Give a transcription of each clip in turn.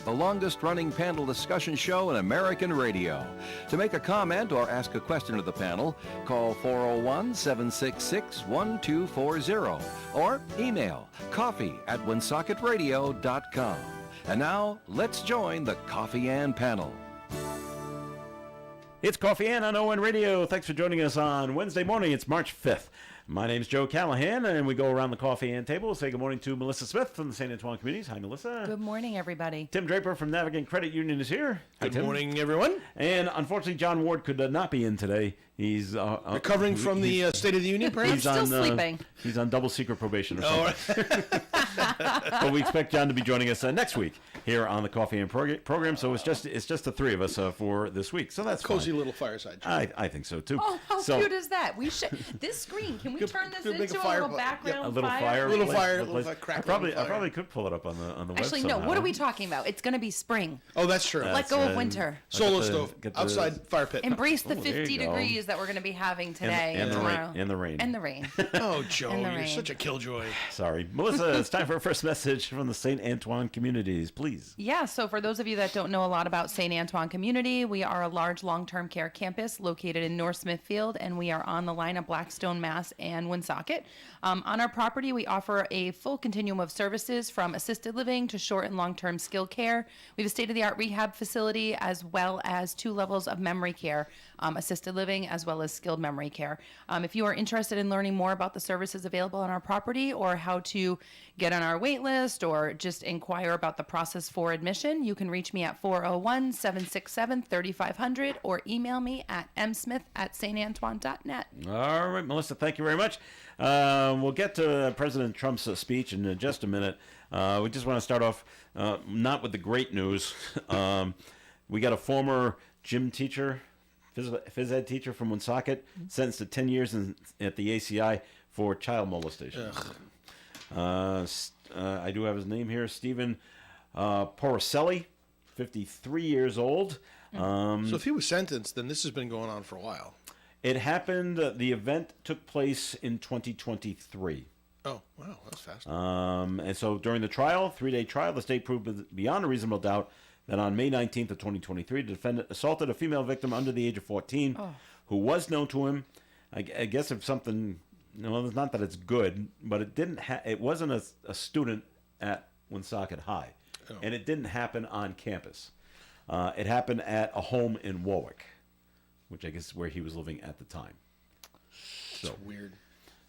the longest-running panel discussion show in American radio. To make a comment or ask a question of the panel, call 401-766-1240 or email coffee@woonsocketradio.com. And now, let's join the Coffee Ann panel. It's Coffee Ann on ON Radio. Thanks for joining us on Wednesday morning. It's March 5th. My name's Joe Callahan, and we go around the Coffee Ann table. We'll say good morning to Melissa Smith from the St. Antoine Communities. Hi, Melissa. Good morning, everybody. Tim Draper from Navigant Credit Union is here. Hi, Good Tim. morning, everyone. And unfortunately, John Ward could not be in today. He's Recovering from the State of the Union, perhaps? He's still sleeping. He's on double secret probation or something. But we expect John to be joining us next week here on the Coffee Ann program. So it's just the three of us for this week. So that's Cozy fine. little fireside chat. I think so too. Oh, how cute is that? We should. This screen. Can we turn this could make into a a fire little pla- background A little fire. Little place- fire, place- little I crackling probably fire. could pull it up on the Actually, web no. somehow. What are we talking about? It's going to be spring. Oh, that's true. Let go of winter. Solo Get the- stove, get the- outside fire pit. Embrace the Oh, there 50 you go. degrees that we're going to be having today and the rain. tomorrow. And the rain. And the rain. Oh, Joe, And the you're rain. such a killjoy. Sorry. Melissa, it's time for our first message from the St. Antoine Communities, please. Yeah, so for those of you that don't know a lot about St. Antoine Community, we are a large long-term care campus located in North Smithfield, and we are on the line of Blackstone, Mass. and Woonsocket. On our property, we offer a full continuum of services from assisted living to short and long-term skilled care. We have a state-of-the-art rehab facility as well as 2 levels of memory care, assisted living as well as skilled memory care. If you are interested in learning more about the services available on our property or how to get on our wait list or just inquire about the process for admission, you can reach me at 401-767-3500 or email me at msmith@santantoine.net. All right, Melissa, thank you very much. We'll get to President Trump's speech in just a minute. We just want to start off not with the great news. We got a former gym teacher, phys ed teacher from Woonsocket, sentenced to 10 years at the ACI for child molestation. I do have his name here, Stephen Porcelli, 53 years old. So if he was sentenced, then this has been going on for a while. It happened, the event took place in 2023. Oh, wow, that's fast. And so during the trial, 3-day trial, the state proved beyond a reasonable doubt that on May 19th of 2023, the defendant assaulted a female victim under the age of 14 who was known to him. I guess if something, well, it's not that it's good, but it wasn't a student at Woonsocket High. Oh. And it didn't happen on campus. It happened at a home in Warwick, which I guess is where he was living at the time. It's weird.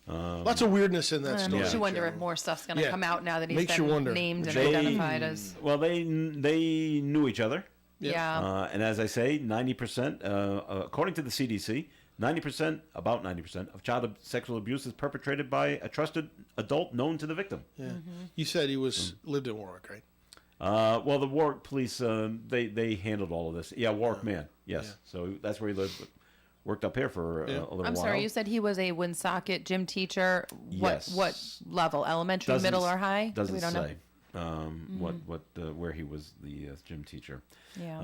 Lots of weirdness in that story. Makes you wonder if more stuff's going to Yeah. come out now that he's Makes you wonder. been named and They- identified as. Well, they knew each other. Yeah. And as I say, 90%, according to the CDC, about 90% of child sexual abuse is perpetrated by a trusted adult known to the victim. Yeah. You said he lived in Warwick, right? Well, the Warwick police, they handled all of this. Yeah, Warwick man, yes. Yeah. So that's where he lived, but worked up here for a little while. I'm sorry, you said he was a Woonsocket gym teacher. Yes. What level? Elementary, middle, or high? Doesn't We don't say. know. Where he was the gym teacher. Yeah.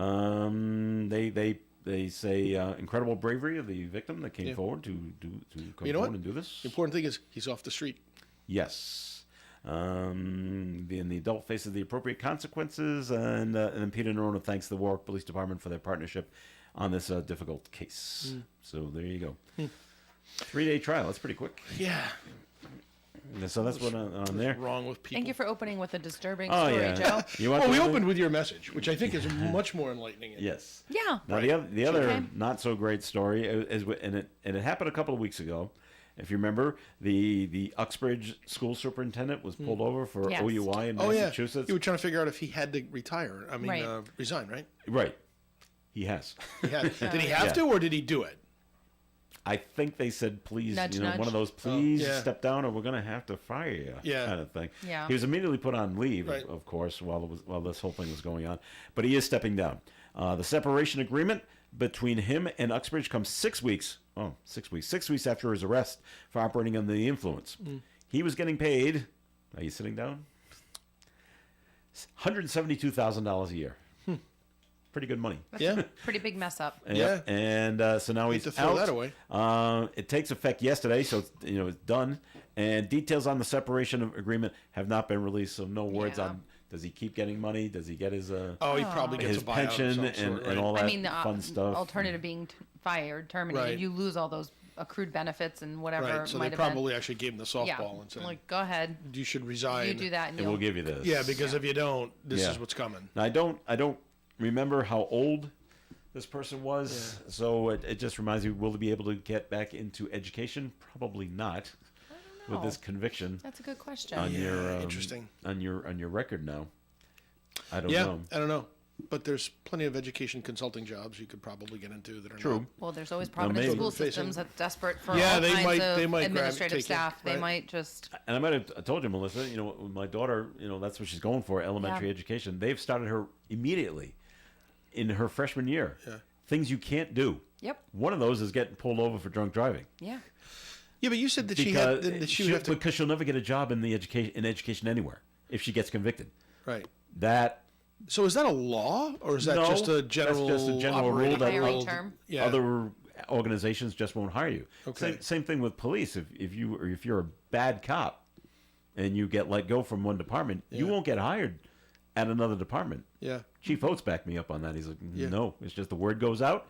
They say incredible bravery of the victim that came forward to come You know forward what? and do this. The important thing is he's off the street. Yes. The adult faces the appropriate consequences, and then Peter Nerona thanks the Warwick Police Department for their partnership on this difficult case. So there you go. 3-day trial. That's pretty quick. Yeah. So that's what on there. Wrong with people. Thank you for opening with a disturbing Oh, story, yeah. Joe. You want Well, we the- opened with your message, which I think is much more enlightening. Yes. Yeah. Now the other Okay. not so great story is and it happened a couple of weeks ago. If you remember, the Uxbridge school superintendent was pulled over for Yes. OUI in Oh, yeah. Massachusetts. You were trying to figure out if he had to retire. I mean, Right. resign, right? Right. He has. He had. Did he have Yeah. to, or did he do it? I think they said, please, Nudge, one nudge. of those, please yeah. step down or we're going to have to fire you kind of thing. Yeah. He was immediately put on leave, Right. of course, while this whole thing was going on. But he is stepping down. The separation agreement between him and Uxbridge comes 6 weeks. 6 weeks after his arrest for operating under the influence. He was getting paid, are you sitting down? $172,000 a year. Pretty good money. Yeah. Pretty big mess up. Yeah. And so now Hate he's to throw out. that away. It takes effect yesterday, so it's done. And details on the separation agreement have not been released, so no words Yeah. on Does he keep getting money? Does he get his He probably gets his a buyout pension of some sort, and all that I mean, the fun stuff? alternative being fired, terminated, Right. you lose all those accrued benefits and whatever Right, so might they have probably actually gave him the been. softball and said, Like, go ahead, you should resign. you do that, and And we'll you'll give you this. Yeah, because if you don't, this Yeah. is what's coming. Now, I don't remember how old this person was, so it just reminds me, will he be able to get back into education? Probably not. With this conviction That's a good question. on your interesting. on your record now. I don't Yeah, know. I don't know. But there's plenty of education consulting jobs you could probably get into that are True. not. Well, there's always Providence maybe. school Facing- systems that's desperate for Yeah, all they kinds might- of they might administrative take it, staff. They right. might just. And I might have told you, Melissa, my daughter, that's what she's going for, elementary Yeah. education. They've started her immediately in her freshman year. Yeah. Things you can't do. Yep. One of those is getting pulled over for drunk driving. Yeah. Yeah, but you said that she would have to. Because she'll never get a job in education anywhere if she gets convicted. Right. That So is that a law, or is that No, just a that's general? just a general rule operating that Hiring rule? term. Yeah. other organizations just won't hire you. Okay. Same thing with police. If you're a bad cop and you get let go from one department, you won't get hired at another department. Yeah. Chief Oates backed me up on that. He's like, Yeah. no, it's just the word goes out.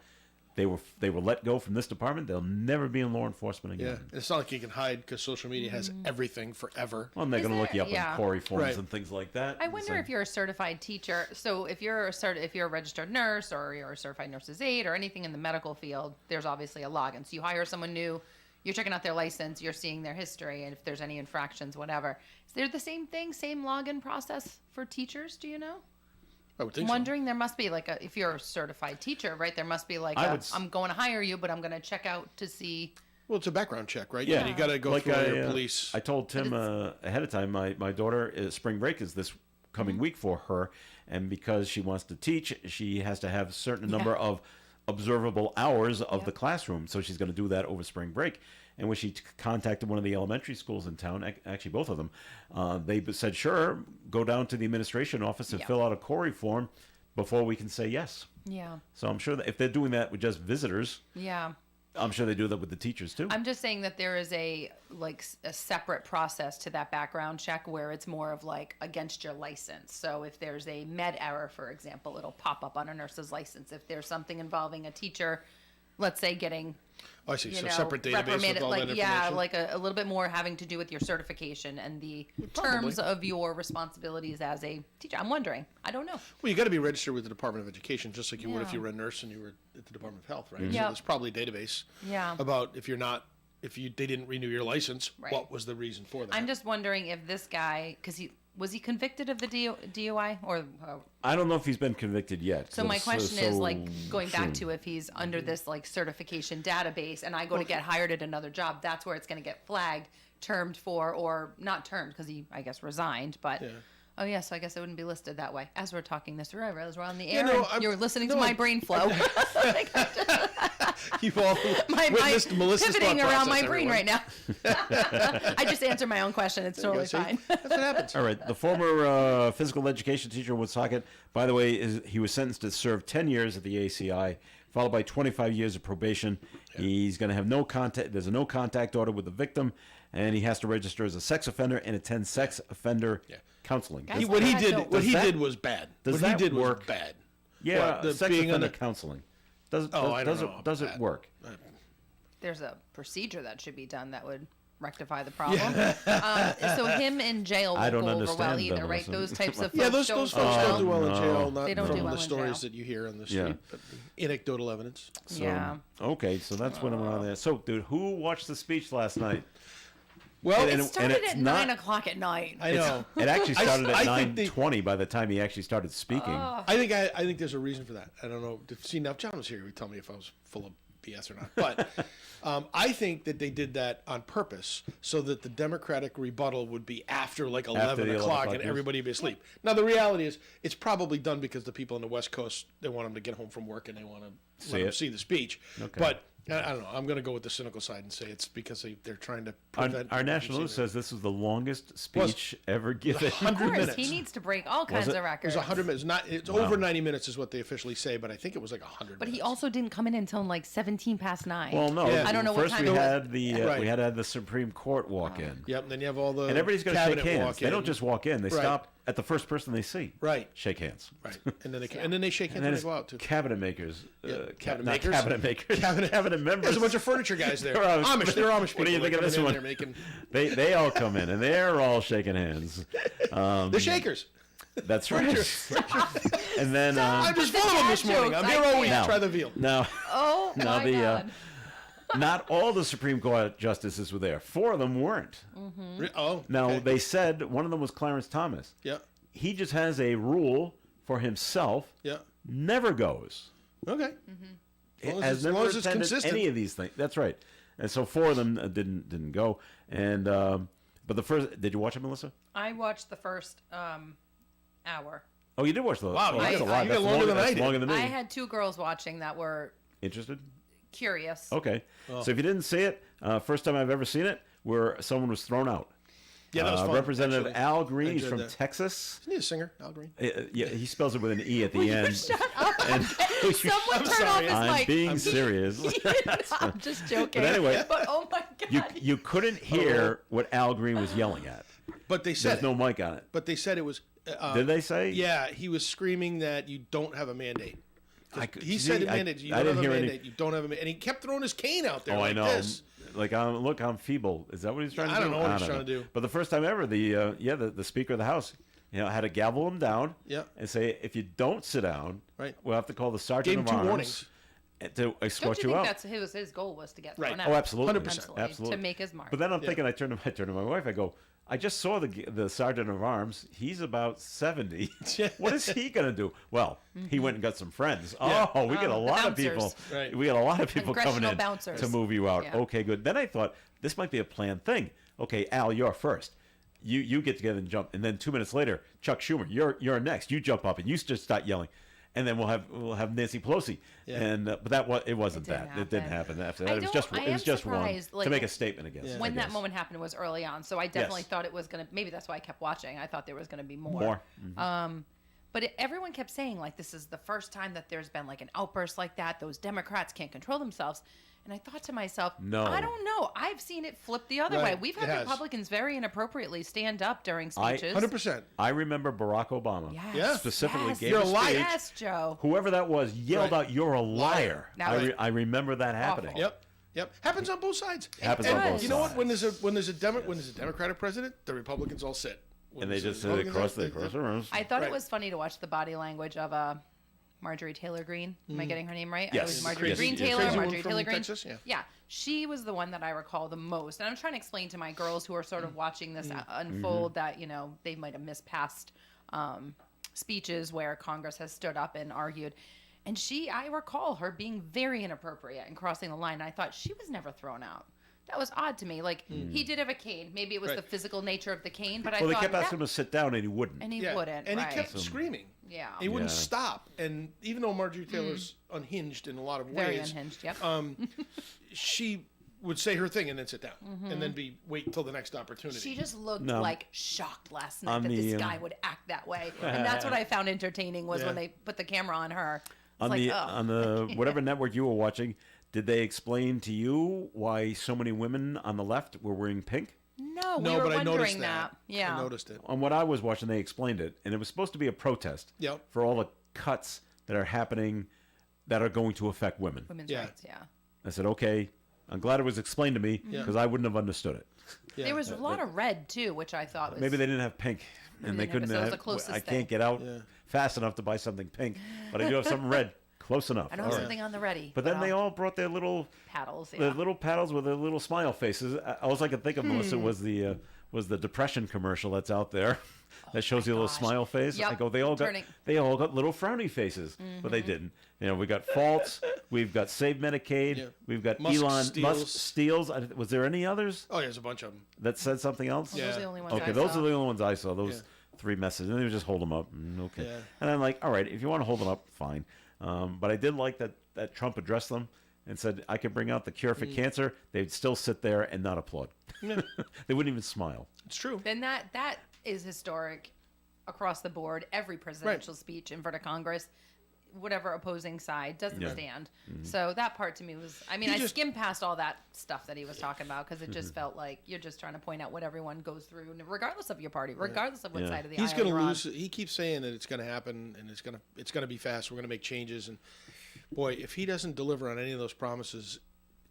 They were let go from this department. They'll never be in law enforcement Yeah. again. It's not like you can hide because social media has everything forever. Well, and they're Is going to look you up there- on yeah. Corey forms Right. and things like that. I wonder if you're a certified teacher. So if you're a registered nurse or you're a certified nurse's aide or anything in the medical field, there's obviously a login. So you hire someone new, you're checking out their license, you're seeing their history, and if there's any infractions, whatever. Is there the same thing, same login process for teachers? Do you know? I would think I'm so. wondering, there must be like if you're a certified teacher, right? There must be like I'm going to hire you, but I'm going to check out to see. Well, it's a background check, right? Yeah. You got to go Like through all your police. I told Tim ahead of time, my daughter, spring break is this coming week for her, and because she wants to teach, she has to have a certain number of observable hours of the classroom. So she's going to do that over spring break. And when she contacted one of the elementary schools in town, actually both of them, they said, sure, go down to the administration office and fill out a Corey form before we can say yes. Yeah. So I'm sure that if they're doing that with just visitors, Yeah. I'm sure they do that with the teachers too. I'm just saying that there is a separate process to that background check where it's more of like against your license. So if there's a med error, for example, it'll pop up on a nurse's license. If there's something involving a teacher, let's say getting I see. So know, separate database with reprimanded, all like that yeah, information. like a little bit more having to do with your certification and the Probably. terms of your responsibilities as a teacher. I'm wondering. I don't know. Well, you got to be registered with the Department of Education, just like you would if Yeah. you were a nurse and you were at the Department of Health, right? Mm-hmm. So Yep. there's probably a database Yeah. about if they didn't renew your license, Right. what was the reason for that? I'm just wondering if this guy, because was he convicted of the DUI or? I don't know if he's been convicted yet. So my question is like going back soon. to if he's under this like certification database and I go to get hired at another job, that's where it's going to get flagged, termed for, or not termed because he, I guess, resigned. But oh yeah, so I guess it wouldn't be listed that way. As we're talking this through, I realize we're on the air. no, and you're listening to my brain flow. You've all witnessed Melissa's pivoting thought around process, my brain everyone. right now. I just answered my own question. It's totally See? fine. That's what happens. All right. The former physical education teacher in Woonsocket, by the way, he was sentenced to serve 10 years at the ACI, followed by 25 years of probation. He's going to have no contact. There's a no contact order with the victim, and he has to register as a sex offender and attend sex offender counseling. Guys, What he Does did, what he that- did was bad. does What that he did work? was bad. Yeah, What, the sex being offender on a- counseling. Does I don't does know it does about it that. work? There's a procedure that should be done that would rectify the problem. So him in jail I won't don't go over well understand either, them, right? Melissa. Those types of folks Yeah, those don't folks do don't do well. well in jail. no. Not They don't from do well the in stories jail. that you hear on the street, Yeah. but anecdotal evidence. So, Yeah. Okay, so that's what I'm on there. So, dude, who watched the speech last night? Well, It And started it's at not- 9 o'clock at night. I know. It actually started I at think they- 9:20 by the time he actually started speaking. I think there's a reason for that. I don't know. See, now if John was here, he would tell me if I was full of BS or not. But I think that they did that on purpose so that the Democratic rebuttal would be after like 11 the 11 o'clock o'clock and news. everybody would be asleep. Now, the reality is it's probably done because the people on the West Coast, they want them to get home from work and they want to let them see the speech. Okay. But I don't know. I'm going to go with the cynical side and say it's because they're trying to prevent... Our national news says this was the longest speech ever given. 100 Of course, minutes. he needs to break all kinds it? of It records. was 100 minutes. It's over 90 minutes is what they officially say, but I think it was like 100 But minutes. he also didn't come in until like 17 past 9. Well, no. Yeah. I don't know what First, time we it was. had the Right. we had to have the Supreme Court walk in, Yep, and then you have all the and everybody's going to shake cabinet hands. walk They in. don't just walk in; they Right. stop at the first person they see. Right. Shake hands. Right. And then they shake hands And when then they it's go out too. cabinet makers. cabinet not makers. Cabinet makers. Cabinet members. There's a bunch of furniture guys there. They're Amish. They're Amish people. What do you think of this one? They're making. They all come in and they're all shaking hands. They're shakers. That's right. And then I'm just full of them this morning. I'm here all week. Now- Try the veal. now, Oh now my God. not all the Supreme Court justices were there. 4 of them weren't. Oh. Now okay. they said one of them was Clarence Thomas. Yeah. He just has a rule for himself. Yeah. Never goes. Okay. Has never as it's attended consistent. any of these things. That's right. And so 4 of them didn't go. And but the first, did you watch it, Melissa? I watched the first hour. Oh, you did watch the. Wow, oh, that's you a lot. got That's longer than I that's did. longer than me. I had 2 girls watching that were Interested? curious. Okay. Oh. So if you didn't see it, first time I've ever seen it, where someone was thrown out. Yeah, that was fun. Representative actually. Al Green, I he's enjoyed from that. Texas. Isn't he a singer, Al Green? Yeah, he spells it with an E at the end. Shut up. And Someone turn sorry. off his I'm mic. being serious. I'm just joking. But anyway, But oh my God. you couldn't hear what Al Green was yelling at. But they said There's no mic on it. But they said it was. Did they say? Yeah, he was screaming that you don't have a mandate. He see, said a mandate. You I don't didn't have a hear any- mandate. You don't have a mandate. And he kept throwing his cane out there. Oh, like I know. This. Like, look, I'm feeble. Is that what he's trying to do? I don't know what he's trying to do. But the first time ever, the Speaker of the House, had to gavel him down. Yeah. And say, if you don't sit down, Right. we'll have to call the sergeant Gave him of 2 arms warnings. to escort Don't you you think out. that's his goal was to get Right. thrown out? Oh, absolutely. 100%. Absolutely. To make his mark. But then I'm thinking, I turned to my wife. I go, I just saw the sergeant of arms. He's about 70. What is he gonna do? Well, he went and got some friends. Yeah. Oh, we get a lot of bouncers. people. Right. We got a lot of people coming Congressional in bouncers. to move you out. Yeah. Okay, good. Then I thought this might be a planned thing. Okay, Al, you're first. You get together and jump, and then 2 minutes later, Chuck Schumer, you're next. You jump up and you just start yelling, and then we'll have Nancy Pelosi. Yeah. And but it wasn't It didn't that. It didn't happen. happen after I that. It was don't- I am just one surprised, like, to make a statement against. when I that guess. moment happened was early on, so I definitely Yes. thought it was gonna. Maybe that's why I kept watching. I thought there was gonna be more. More. But everyone kept saying like this is the first time that there's been like an outburst like that. Those Democrats can't control themselves. And I thought to myself, No. I don't know. I've seen it flip the other Right. way. We've It had has. Republicans very inappropriately stand up during I- speeches. 100%. I remember Barack Obama Yes. Yeah. specifically Yes. gave You're a a liar. speech. Yes, Joe. Whoever that was yelled Right. out, "You're a liar!" That was I remember that happening. Yep. Yep. Happens on both sides. Happens It on does. both You know what? sides. When there's a Democratic president, the Republicans all sit. When And they there's just a sit Republican across president, the rooms. I thought Right. it was funny to watch the body language of Marjorie Taylor Greene. Am I getting her name right? Yes. It was Marjorie Yes, Greene yes. Taylor. Crazy Marjorie woman from Taylor Greene. Texas, yeah. She was the one that I recall the most. And I'm trying to explain to my girls who are sort of watching this Mm-hmm. unfold that they might have missed past speeches where Congress has stood up and argued. And I recall her being very inappropriate and crossing the line. And I thought she was never thrown out. That was odd to me. Like he did have a cane. Maybe it was Right. the physical nature of the cane, but I Well, they thought kept that, asking him to sit down, and he wouldn't. and he Yeah. wouldn't. And right. he kept screaming. Yeah. He wouldn't Yeah. stop. And even though Marjorie Taylor's unhinged in a lot of Very ways, unhinged. Yep. she would say her thing and then sit down and then wait until the next opportunity. She just looked No. like shocked last night On that the, this guy would act that way, and that's what I found entertaining was Yeah. when they put the camera on her. It's on like, the oh. on the whatever network you were watching, did they explain to you why so many women on the left were wearing pink? No, we no, were but I wondering noticed that. Yeah. I noticed it. On what I was watching, they explained it, and it was supposed to be a protest Yep. for all the cuts that are happening that are going to affect women. Women's Yeah. rights. Yeah. I said, okay, I'm glad it was explained to me Yeah. because I wouldn't have understood it. Yeah. There was a lot of red too, which I thought was Maybe they didn't have pink, and they they didn't have it, couldn't so it was have. the closest I thing. can't get out Yeah. fast enough to buy something pink, but I do have something red. Close enough. I know All right. something on the ready. But then they all brought their little paddles. the Yeah. little paddles with their little smile faces. All I could think of, Melissa, was the depression commercial that's out there that shows you a little gosh. smile face. Yep. I go, Turning. they all got little frowny faces, but they didn't. We got False, we've got Save Medicaid, Yeah. we've got Musk Elon steals. Musk steals. Was there any others Oh, yeah, there's a bunch of them. that said something else? Those are the Yeah. only ones Okay, I those saw. are the only ones I saw. Those Yeah. 3 messages, and they would just hold them up. Okay, Yeah. and I'm like, all right, if you want to hold them up, fine. But I did like that Trump addressed them and said, I could bring out the cure for cancer. They'd still sit there and not applaud. They wouldn't even smile. It's true. And that is historic across the board. Every presidential speech in front of Congress, whatever opposing side doesn't Yeah. stand. So that part to me was, I mean, He I just- skimmed past all that stuff that he was talking about because it just felt like you're just trying to point out what everyone goes through, regardless of your party, regardless of what Yeah. side of the He's aisle going to you're on. lose. He keeps saying that it's going to happen and it's going to be fast. We're going to make changes. And boy, if he doesn't deliver on any of those promises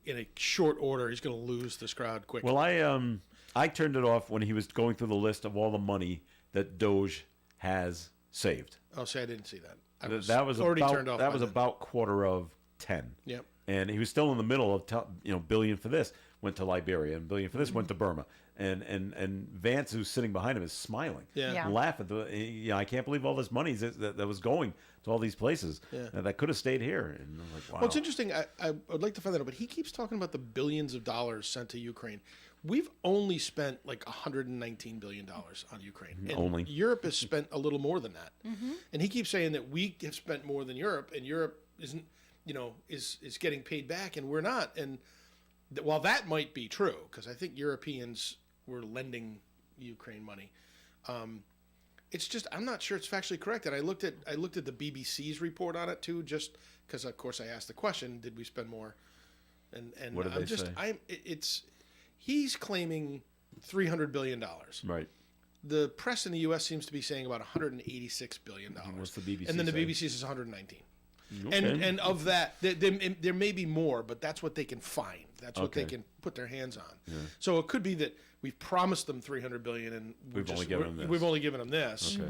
in a short order, he's going to lose this crowd quick. Well, I turned it off when he was going through the list of all the money that Doge has saved. Oh, see, I didn't see that. I That was already about, turned off. That by was then. about quarter of 10. Yep. And he was still in the middle of billion for this went to Liberia and billion for this went to Burma. And Vance, who's sitting behind him, is smiling, Yeah. Yeah. laughing. I can't believe all this money that was going to all these places Yeah. that could have stayed here. And I'm like, wow. Well, it's interesting. I would like to find that out, but he keeps talking about the billions of dollars sent to Ukraine. We've only spent like $119 billion on Ukraine. And Only. Europe has spent a little more than that. And he keeps saying that we have spent more than Europe, and Europe isn't, is getting paid back, and we're not. And while that might be true, because I think Europeans were lending Ukraine money, it's just I'm not sure it's factually correct. And I looked at the BBC's report on it too, just because of course I asked the question, did we spend more? And What did I'm they just say? he's claiming $300 billion. Right. The press in the U.S. seems to be saying about $186 billion. What's the BBC And then the say? BBC says 119. Okay. And of that, there may be more, but that's what they can find. That's what they Okay. can put their hands on. So it could be that we've promised them $300 billion, and We've only given them this. We've only given them this. Okay.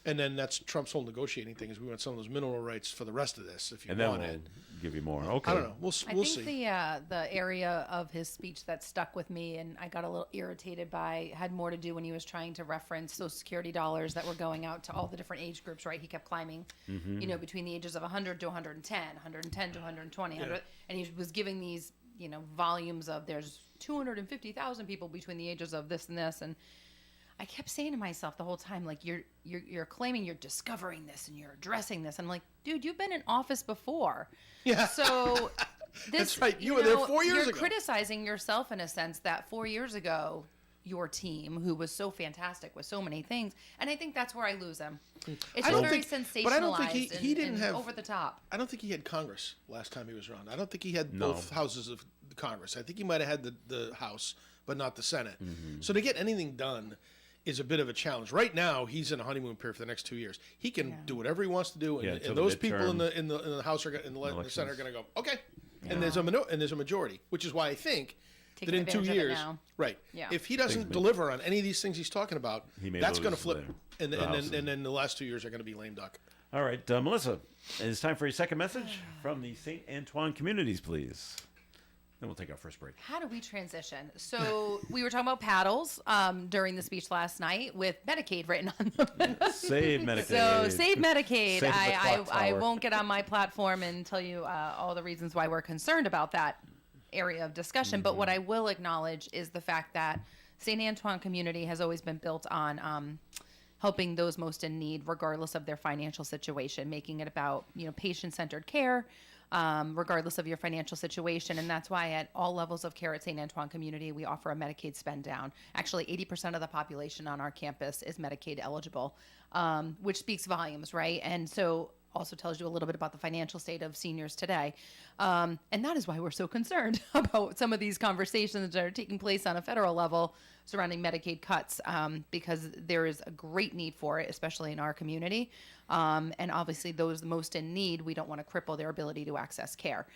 And then that's Trump's whole negotiating thing is we want some of those mineral rights for the rest of this if you And then want we'll it. give you more. Okay. I don't know. We'll I we'll think see. the area of his speech that stuck with me and I got a little irritated by had more to do when he was trying to reference Social Security dollars that were going out to all the different age groups, right? He kept climbing, between the ages of 100 to 110, 110 to 120, 100, and he was giving these, volumes of there's 250,000 people between the ages of this and this, and I kept saying to myself the whole time, like, you're claiming you're discovering this and you're addressing this. I'm like, dude, you've been in office before. Yeah. So this, That's right. You were there 4 years you're ago. criticizing yourself in a sense that 4 years ago, your team, who was so fantastic with so many things, and I think that's where I lose him. It's I just don't very think- sensationalized but I don't think he and, didn't and have- over the top. I don't think he had Congress last time he was around. I don't think he had No. both houses of the Congress. I think he might have had the House, but not the Senate. So to get anything done is a bit of a challenge. Right now, he's in a honeymoon period for the next 2 years. He can do whatever he wants to do, and, Yeah, until and the those people in midterm the House are in the Senate are elections. going to go okay. And there's a majority, which is why I think Taking that in 2 advantage of it years, now. right? Yeah. If he doesn't deliver on any of these things he's talking about, He may that's lose going to flip, the House. and then the last 2 years are going to be lame duck. All right, Melissa, it's time for your second message from the St. Antoine communities, please. Then we'll take our first break. How do we transition? So we were talking about paddles during the speech last night with Medicaid written on them. Save Medicaid. So save Medicaid. Save the I clock I tower. won't get on my platform and tell you all the reasons why we're concerned about that area of discussion. But what I will acknowledge is the fact that St. Antoine community has always been built on helping those most in need, regardless of their financial situation, making it about patient-centered care, regardless of your financial situation. And that's why at all levels of care at St. Antoine community, we offer a Medicaid spend down. Actually, 80% of the population on our campus is Medicaid eligible, which speaks volumes, right? And so also tells you a little bit about the financial state of seniors today. And that is why we're so concerned about some of these conversations that are taking place on a federal level surrounding Medicaid cuts, because there is a great need for it, especially in our community. And obviously those most in need, we don't want to cripple their ability to access care.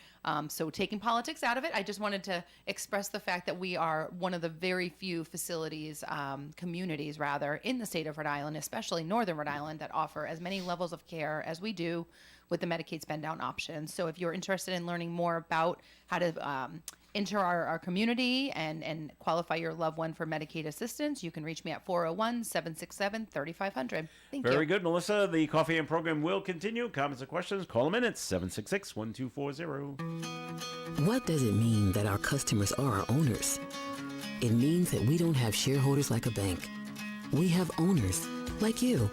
So taking politics out of it, I just wanted to express the fact that we are one of the very few facilities, communities rather, in the state of Rhode Island, especially Northern Rhode Island, that offer as many levels of care as we do with the Medicaid spend down option. So if you're interested in learning more about how to enter our community and qualify your loved one for Medicaid assistance, you can reach me at 401-767-3500. Thank you. Very good, Melissa. The Coffee and program will continue. Comments or questions, call them in at 766-1240. What does it mean that our customers are our owners? It means that we don't have shareholders like a bank. We have owners like you.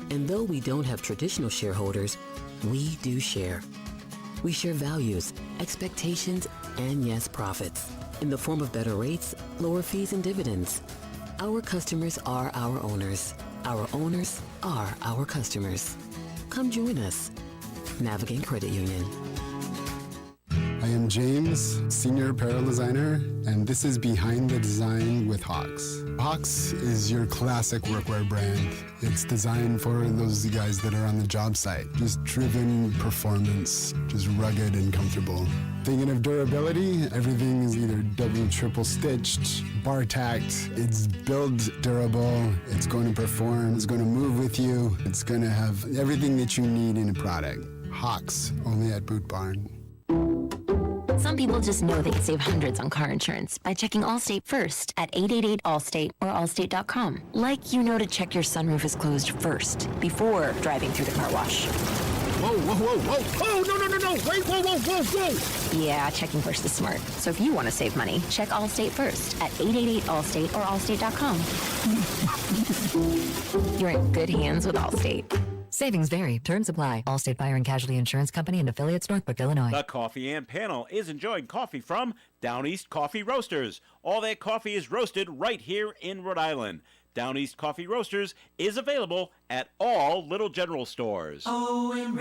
And though we don't have traditional shareholders, we do share. We share values, expectations, and yes, profits in the form of better rates, lower fees, and dividends. Our customers are our owners. Our owners are our customers. Come join us. Navigate Credit Union. I am James, Senior Apparel Designer, and this is Behind the Design with Hawks. Hawks is your classic workwear brand. It's designed for those guys that are on the job site. Just driven performance, just rugged and comfortable. Thinking of durability, everything is either double, triple stitched, bar tacked. It's build durable, it's going to perform, it's going to move with you, it's going to have everything that you need in a product. Hawks, only at Boot Barn. Some people just know they can save hundreds on car insurance by checking Allstate first at 888-ALLSTATE or allstate.com. Like you know to check your sunroof is closed first before driving through the car wash. Whoa, whoa, whoa, whoa. Oh, no. Wait, whoa, whoa, whoa, whoa. Yeah, checking first is smart. So if you want to save money, check Allstate first at 888-ALLSTATE or allstate.com. You're in good hands with Allstate. Savings vary. Terms apply. Allstate Fire and Casualty Insurance Company and affiliates, Northbrook, Illinois. The Coffee and Panel is enjoying coffee from Down East Coffee Roasters. All their coffee is roasted right here in Rhode Island. Down East Coffee Roasters is available at all Little General stores. ON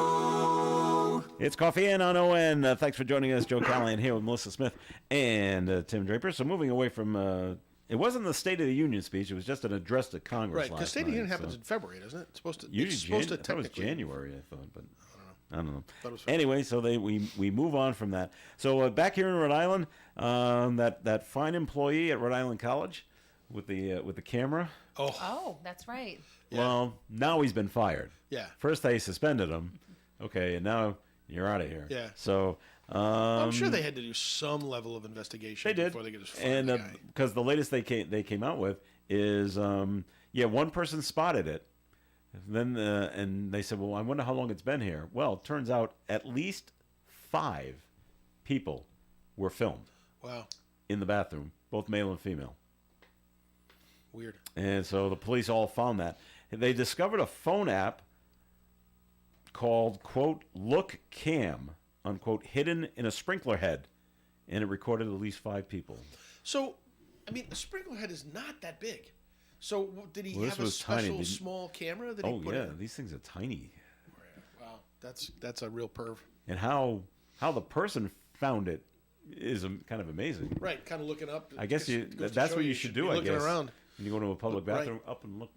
Radio. It's Coffee In on ON. Thanks for joining us. Joe Callahan here with Melissa Smith and Tim Draper. So moving away from... it wasn't the State of the Union speech. It was just an address to Congress. Right, because State of the Union happens in February, doesn't it? It's supposed to. Usually it's supposed to that was technically. January, I thought, but I don't know. February. Anyway, so we move on from that. So back here in Rhode Island, that fine employee at Rhode Island College with the camera. Oh, that's right. Yeah. Well, now he's been fired. Yeah. First they suspended him. Okay, and now you're out of here. Yeah. So. I'm sure they had to do some level of investigation They did, before they could just fire the guy. because the latest they came out with is one person spotted it, then and they said, well, I wonder how long it's been here. Well, it turns out at least 5 people were filmed. Wow, in the bathroom, both male and female. Weird. And so the police all found that. They discovered a phone app called quote Look Cam, unquote, hidden in a sprinkler head, and it recorded at least 5 people. So, I mean, the sprinkler head is not that big. So, did he Well, have a this was tiny, special didn't- small camera that he Oh put yeah, in? these things are tiny. Wow, that's a real perv. And how the person found it is kind of amazing. Right, kind of looking up. I guess it goes to that's show what you should do. be I looking guess around. when you go to a public Right. bathroom, up and look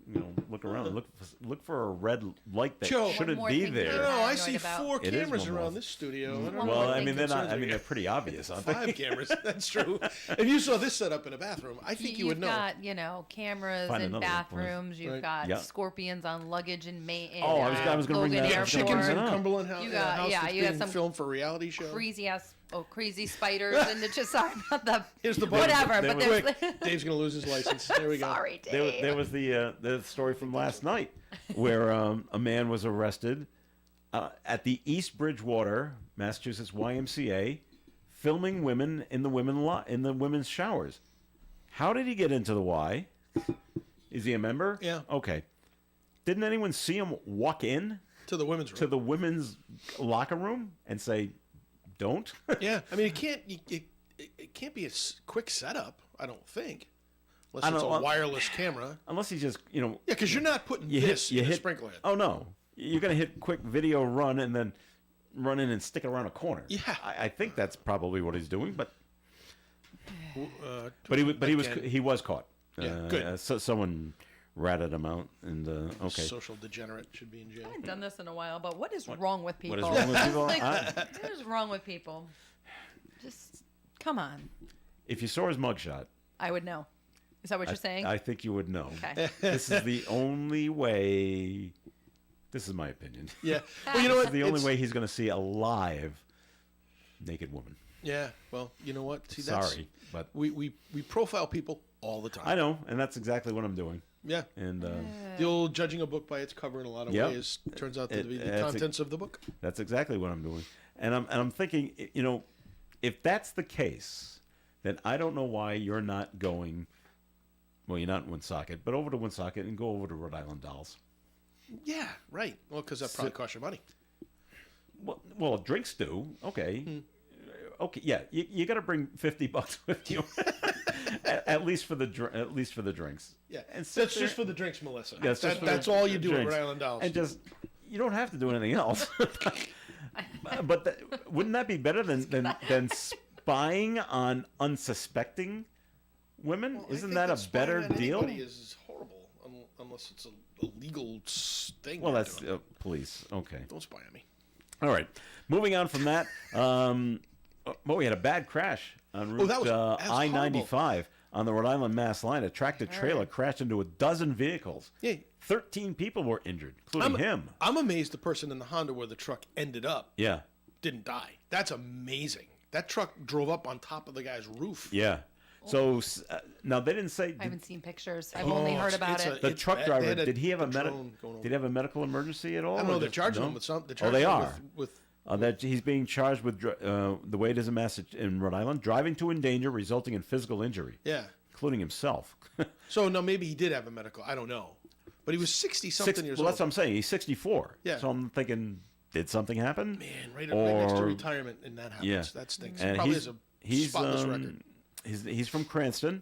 around, look for a red light that Joe, shouldn't more be thing there. to No, I paranoid see about. 4 It is cameras one more. around this studio. I don't know Well, what I big mean they're concerns not. I are mean here. they're pretty obvious, aren't they? 5 cameras. That's true. If you saw this set up in a bathroom, I think you would You've know. got, cameras Find in another one, please. bathrooms. You've Right. got Yeah. scorpions on luggage and Oh, I was gonna bring Logan that up. Airport. Chickens in Airport. Cumberland House. You got- house yeah, that's you got being some filmed for a reality show. crazy spiders, and it's just sorry about the Here's the button. whatever. They But were- there's Dave's gonna lose his license. There we go. sorry, Dave. There was the story from last night where a man was arrested at the East Bridgewater, Massachusetts YMCA, filming women in the women's showers. How did he get into the Y? Is he a member? Yeah. Okay. Didn't anyone see him walk in To the women's room. to the women's locker room and say, "Don't"? Yeah, I mean, it can't be a quick setup. I don't think, I unless it's don't- a wireless camera. Unless he just Yeah, because you're not putting this in a sprinkler head. Oh no, you're gonna hit quick video run and then run in and stick it around a corner. Yeah. I think that's probably what he's doing, but But he was caught. Yeah, good. So someone ratted him out, and okay. Social degenerate should be in jail. I haven't done this in a while, but what is wrong with people? What is wrong with people? Like, what is wrong with people? Just come on. If you saw his mugshot, I would know. Is that what you're saying? I think you would know. Okay. This is the only way. This is my opinion. Yeah. Well, you know This what? is the only It's- way he's going to see a live naked woman. Yeah. Well, you know what? See, that's, Sorry, but we profile people all the time. I know, and that's exactly what I'm doing. Yeah. And The old judging a book by its cover in a lot of Yep. ways turns out to be the That's contents of the book. that's exactly what I'm doing. And I'm thinking, if that's the case, then I don't know why you're not going. Well, you're not in Woonsocket, but over to Woonsocket and go over to Rhode Island Dolls. Yeah. Right. Well, because that probably costs you money. Well, drinks do. Okay. Okay. Yeah. You got to bring $50 with you, at least for the drinks. Yeah. And That's sit there- just for the drinks, Melissa. Yeah, it's just for That's the all you do at drinks. Rhode Island Dolls. And just you don't have to do anything else. But wouldn't that be better than spying on unsuspecting women? Well, Isn't I that think a better spying on deal? anybody is horrible, unless it's a legal thing. Well, you're that's doing. police. Okay. Don't spy on me. All right. Moving on from that, we had a bad crash on Route that was I-95 on the Rhode Island-Mass line. A tractor-trailer crashed into a dozen vehicles. Yeah. 13 people were injured, including him. I'm amazed the person in the Honda where the truck ended up Yeah. didn't die. That's amazing. That truck drove up on top of the guy's roof. Yeah. So now they didn't say I haven't seen pictures. I've only heard about it. the truck driver. They had Did he have a drone going over. Did he have a medical emergency at all? I don't know. or They're just- charging no? him with something. Oh, they are. With That he's being charged with the way it is in Rhode Island, driving to endanger, resulting in physical injury, yeah. including himself. So no, maybe he did have a medical. I don't know, but he was 60-something years Well, old. that's what I'm saying. He's 64. Yeah. So I'm thinking, did something happen? Man, right next to Or- retirement, and that happens. Yeah. That stinks. And Probably has a spotless record. He's from Cranston,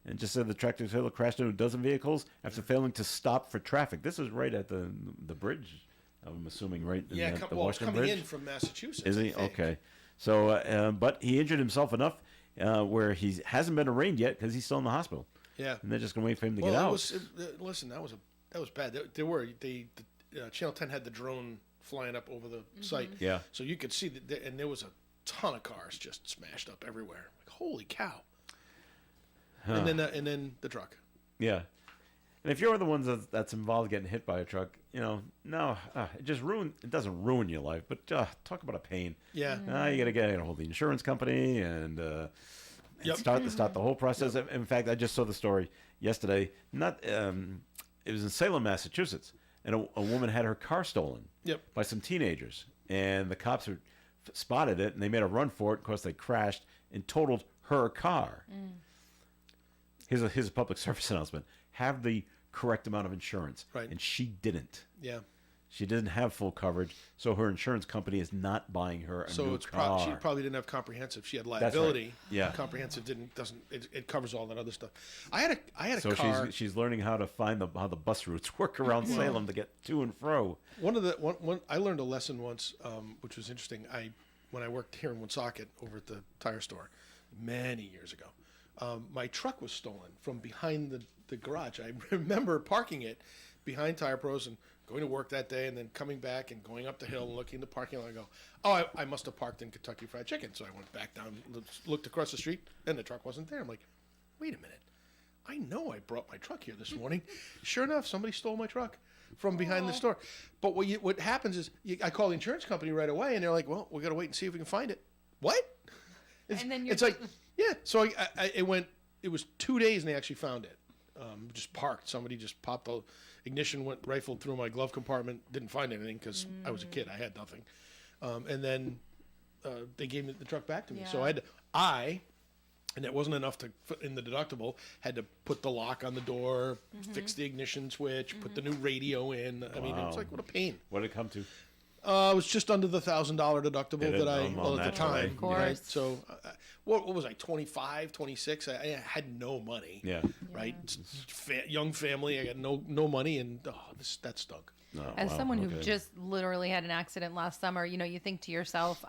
and just said the tractor trailer crashed into a dozen vehicles after failing to stop for traffic. This is right at the bridge. I'm assuming right in Yeah, the well, Washington coming Bridge. in from Massachusetts. Is I he? think. Okay. So, but he injured himself enough where he hasn't been arraigned yet because he's still in the hospital. Yeah. And they're just going to wait for him to Well, get out. listen, that was bad. Channel 10 had the drone flying up over the site. Yeah. So you could see that, and there was a ton of cars just smashed up everywhere. Like, holy cow! And then the truck. Yeah. And if you're the ones that's involved getting hit by a truck, no, it just it doesn't ruin your life, but talk about a pain. Yeah. You got to get a hold of the insurance company and Yep. start the whole process. In fact, I just saw the story yesterday. It was in Salem, Massachusetts, and a woman had her car stolen Yep. by some teenagers, and the cops spotted it, and they made a run for it. Of course, they crashed and totaled her car. Here's a public service announcement. Have the correct amount of insurance. Right. And she didn't. Yeah. She didn't have full coverage, so her insurance company is not buying her a new car. She probably didn't have comprehensive. She had right. liability. Yeah. Comprehensive doesn't. It covers all that other stuff. I had a So car. she's learning how to find how the bus routes work around Salem to get to and fro. I learned a lesson once, which was interesting. When I worked here in Woonsocket over at the tire store many years ago, my truck was stolen from behind the garage. I remember parking it behind Tire Pros and going to work that day, and then coming back and going up the hill and looking in the parking lot and go, oh, I must have parked in Kentucky Fried Chicken. So I went back down, looked across the street, and the truck wasn't there. I'm like, wait a minute. I know I brought my truck here this morning. Sure enough, somebody stole my truck from behind the store. But what happens is I call the insurance company right away, and they're like, well, we got to wait and see if we can find it. What? And then you're it's like, yeah. So it was 2 days, and they actually found it. Just parked. Somebody just popped the ignition, rifled through my glove compartment, didn't find anything because I was a kid. I had nothing. And then they gave me the truck back to me. So and it wasn't enough to put in the deductible, had to put the lock on the door, fix the ignition switch, put the new radio in. I mean, it was like, what a pain. What did it come to? It was just under the $1,000 deductible Did it? at the Naturally. time. Of course. Right? So, what was I, 25, 26? I had no money. Yeah. Right? Young family. I got no money, and that stunk. Oh, As wow, someone who okay. just literally had an accident last summer, you think to yourself,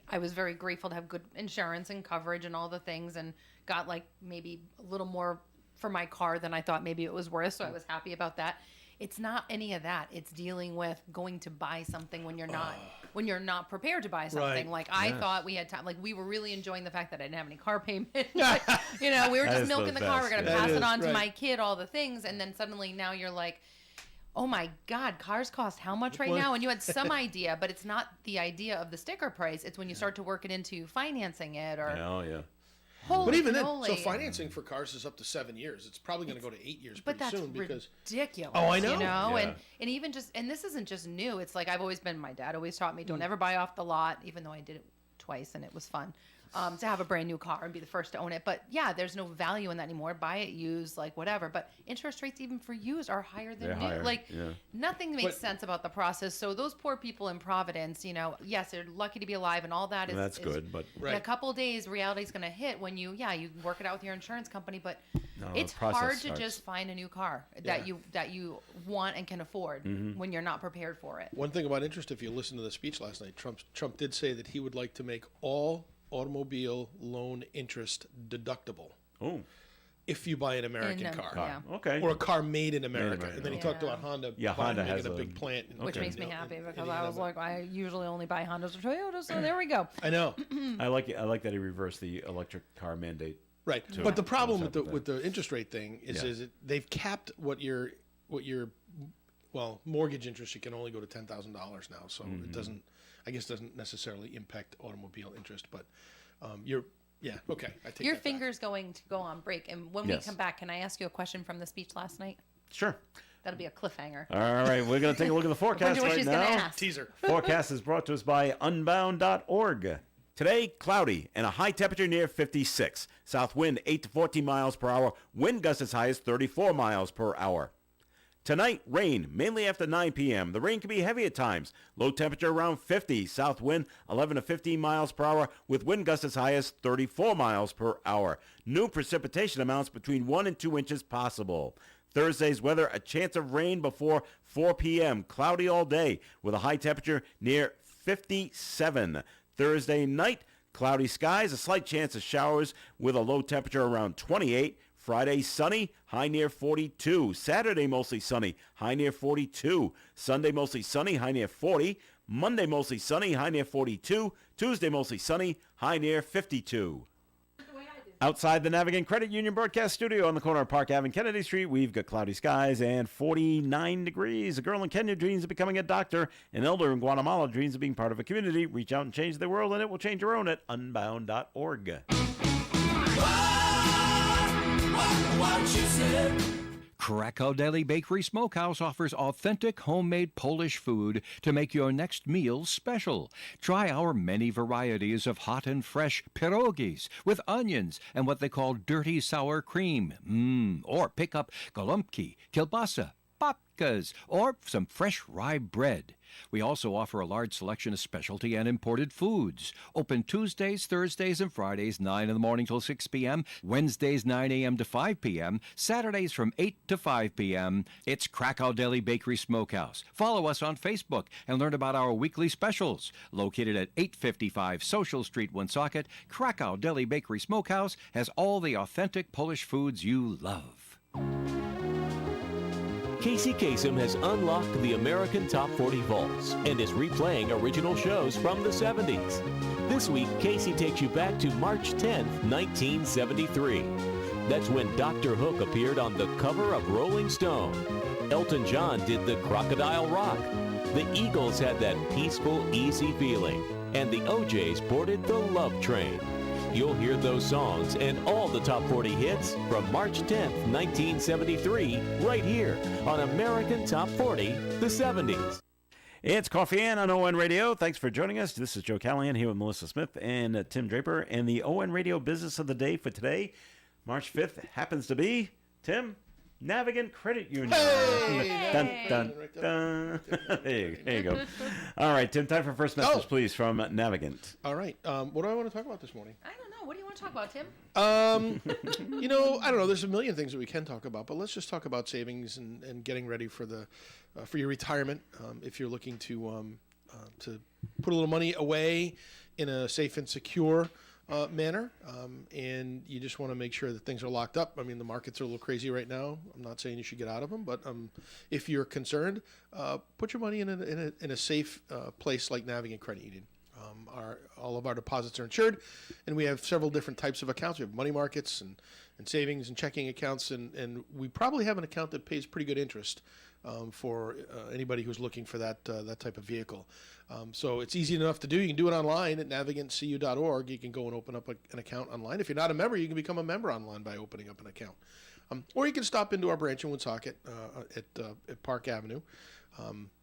I was very grateful to have good insurance and coverage and all the things, and got like maybe a little more for my car than I thought maybe it was worth. So I was happy about that. It's not any of that. It's dealing with going to buy something when you're not prepared to buy something. Right. Like I thought we had time. Like we were really enjoying the fact that I didn't have any car payment. We were That just is milking the the car. We're best, gonna yeah. pass That it is, on to right. my kid, all the things, and then suddenly now you're like, oh my God, cars cost how much right now? And you had some idea, but it's not the idea of the sticker price. It's when you start to work it into financing it or Oh, yeah. holy But even cannoli. then, so financing for cars is up to 7 years. It's probably going to go to 8 years But pretty that's soon because ridiculous. Oh, I know. Yeah. And even just, and this isn't just new. It's like I've always been, my dad always taught me, don't ever buy off the lot, even though I did it twice and it was fun. To have a brand new car and be the first to own it. But yeah, there's no value in that anymore. Buy it used, like whatever. But interest rates even for used are higher than They're new. higher, Like yeah. nothing makes sense about the process. So those poor people in Providence, yes, they're lucky to be alive and all that is That's good, but in a couple of days, reality's going to hit when you work it out with your insurance company. But It's the process hard to starts. just find a new car that you want and can afford when you're not prepared for it. One thing about interest, if you listen to the speech last night, Trump did say that he would like to make all automobile loan interest deductible. Oh. If you buy an American car. Yeah. Okay. Or a car made in America. America. And then he talked about Honda Honda making has a a big plant. Which Okay. makes me happy because I was like, I usually only buy Hondas or Toyotas, so there we go. I know. I like that he reversed the electric car mandate. Right. to- But the problem to with the interest rate thing is Yeah. is they've capped what your mortgage interest, you can only go to $10,000 now. So it doesn't necessarily impact automobile interest, but okay. I take Your that back. finger's going to go on break. And when Yes. we come back, can I ask you a question from the speech last night? Sure. That'll be a cliffhanger. All right, we're going to take a look at the forecast Wonder what right she's going to now. ask. Teaser. Forecast is brought to us by unbound.org. Today, cloudy and a high temperature near 56. South wind 8 to 14 miles per hour. Wind gusts as high as 34 miles per hour. Tonight, rain, mainly after 9 p.m. The rain can be heavy at times. Low temperature around 50. South wind 11 to 15 miles per hour with wind gusts as high as 34 miles per hour. New precipitation amounts between 1 and 2 inches possible. Thursday's weather, a chance of rain before 4 p.m. Cloudy all day with a high temperature near 57. Thursday night, cloudy skies, a slight chance of showers with a low temperature around 28. Friday, sunny, high near 42. Saturday, mostly sunny, high near 42. Sunday, mostly sunny, high near 40. Monday, mostly sunny, high near 42. Tuesday, mostly sunny, high near 52. Outside the Navigant Credit Union broadcast studio on the corner of Park Ave and Kennedy Street, we've got cloudy skies and 49 degrees. A girl in Kenya dreams of becoming a doctor. An elder in Guatemala dreams of being part of a community. Reach out and change the world, and it will change your own at unbound.org. What you said. Krakow Deli Bakery Smokehouse offers authentic homemade Polish food to make your next meal special. Try our many varieties of hot and fresh pierogies with onions and what they call dirty sour cream. Or pick up golubki, kielbasa, babkas, or some fresh rye bread. We also offer a large selection of specialty and imported foods. Open Tuesdays, Thursdays, and Fridays, 9 in the morning till 6 p.m., Wednesdays, 9 a.m. to 5 p.m., Saturdays from 8 to 5 p.m. It's Krakow Deli Bakery Smokehouse. Follow us on Facebook and learn about our weekly specials. Located at 855 Social Street, Woonsocket, Krakow Deli Bakery Smokehouse has all the authentic Polish foods you love. Casey Kasem has unlocked the American Top 40 vaults and is replaying original shows from the 70s. This week, Casey takes you back to March 10th, 1973. That's when Dr. Hook appeared on the cover of Rolling Stone. Elton John did the Crocodile Rock. The Eagles had that peaceful, easy feeling. And the OJs boarded the Love Train. You'll hear those songs and all the top 40 hits from March 10th, 1973, right here on American Top 40, the 70s. It's Coffee Ann on ON Radio. Thanks for joining us. This is Joe Callahan here with Melissa Smith and Tim Draper. And the ON Radio business of the day for today, March 5th, happens to be, Tim, Navigant Credit Union. Hey! Dun, dun, dun. There you go. All right, Tim, time for first message, please, from Navigant. All right. What do I want to talk about this morning? I don't know. What do you want to talk about, Tim? I don't know. There's a million things that we can talk about, but let's just talk about savings and getting ready for for your retirement. If you're looking to put a little money away in a safe and secure manner, and you just want to make sure that things are locked up. I mean, the markets are a little crazy right now. I'm not saying you should get out of them, but if you're concerned, put your money in a safe place like Navigant Credit Union. All of our deposits are insured, and we have several different types of accounts. We have money markets and savings and checking accounts, and we probably have an account that pays pretty good interest for anybody who's looking for that type of vehicle. So it's easy enough to do. You can do it online at navigantcu.org. You can go and open up an account online. If you're not a member, you can become a member online by opening up an account. Or you can stop into our branch in Woonsocket at Park Avenue.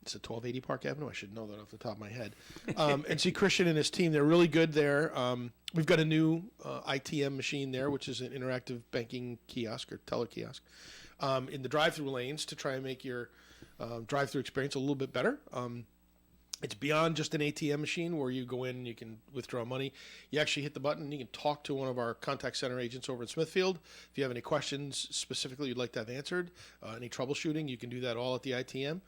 It's at 1280 Park Avenue. I should know that off the top of my head. And see Christian and his team. They're really good there. We've got a new ITM machine there, which is an interactive banking kiosk or teller kiosk, in the drive-through lanes to try and make your drive-through experience a little bit better. It's beyond just an ATM machine where you go in and you can withdraw money. You actually hit the button and you can talk to one of our contact center agents over in Smithfield. If you have any questions specifically you'd like to have answered, any troubleshooting, you can do that all at the ITM.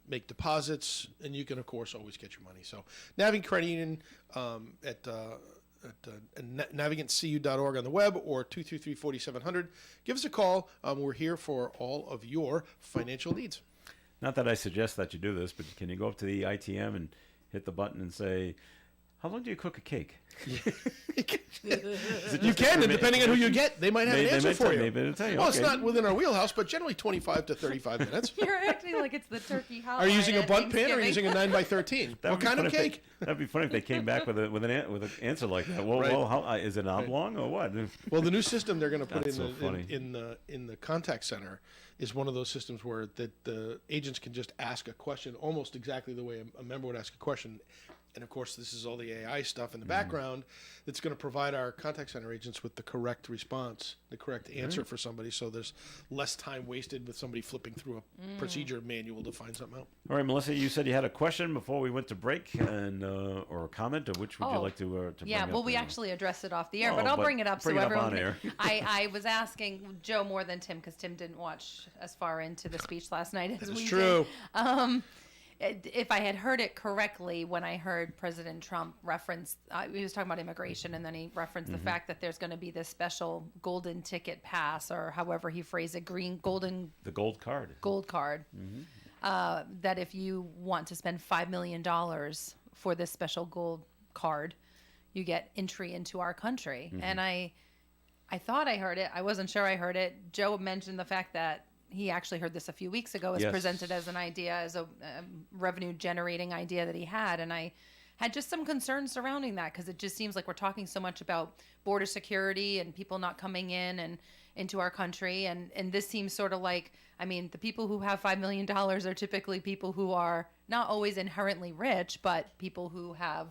Make deposits, and you can, of course, always get your money. So Navigant Credit Union at navigantcu.org on the web or 233-4700. Give us a call. We're here for all of your financial needs. Not that I suggest that you do this, but can you go up to the ITM and hit the button and say, how long do you cook a cake? You can, and depending on who you get, they might have an answer for you. Well, it's not within our wheelhouse, but generally 25 to 35 minutes. You're acting like it's the turkey hotline. Are you using a at bunt pan or Thanksgiving. using a 9x13? What kind of cake? That'd be funny if they came back with an answer like that. Well, Right. how, is it oblong or what? Well, the new system they're going to put That's so funny. in the contact center is one of those systems where the agents can just ask a question almost exactly the way a member would ask a question. And of course, this is all the AI stuff in the background that's going to provide our contact center agents with the correct response, the correct answer for somebody. So there's less time wasted with somebody flipping through a procedure manual to find something out. All right, Melissa, you said you had a question before we went to break, and or a comment. Of which would you like to bring Yeah, up? well, we actually addressed it off the air, Oh, but I'll but bring it up bring so it up everyone on air. I was asking Joe more than Tim because Tim didn't watch as far into the speech last night as That's we true. did. If I had heard it correctly, when I heard President Trump reference, he was talking about immigration, and then he referenced the fact that there's going to be this special golden ticket pass, or however he phrased it, the gold card. gold card. That if you want to spend $5 million for this special gold card, you get entry into our country. And I thought I heard it. I wasn't sure I heard it. Joe mentioned the fact that he actually heard this a few weeks ago. It was Yes. presented as an idea, as a revenue generating idea that he had. And I had just some concerns surrounding that because it just seems like we're talking so much about border security and people not coming in and into our country. And this seems sort of like, I mean, the people who have $5 million are typically people who are not always inherently rich, but people who have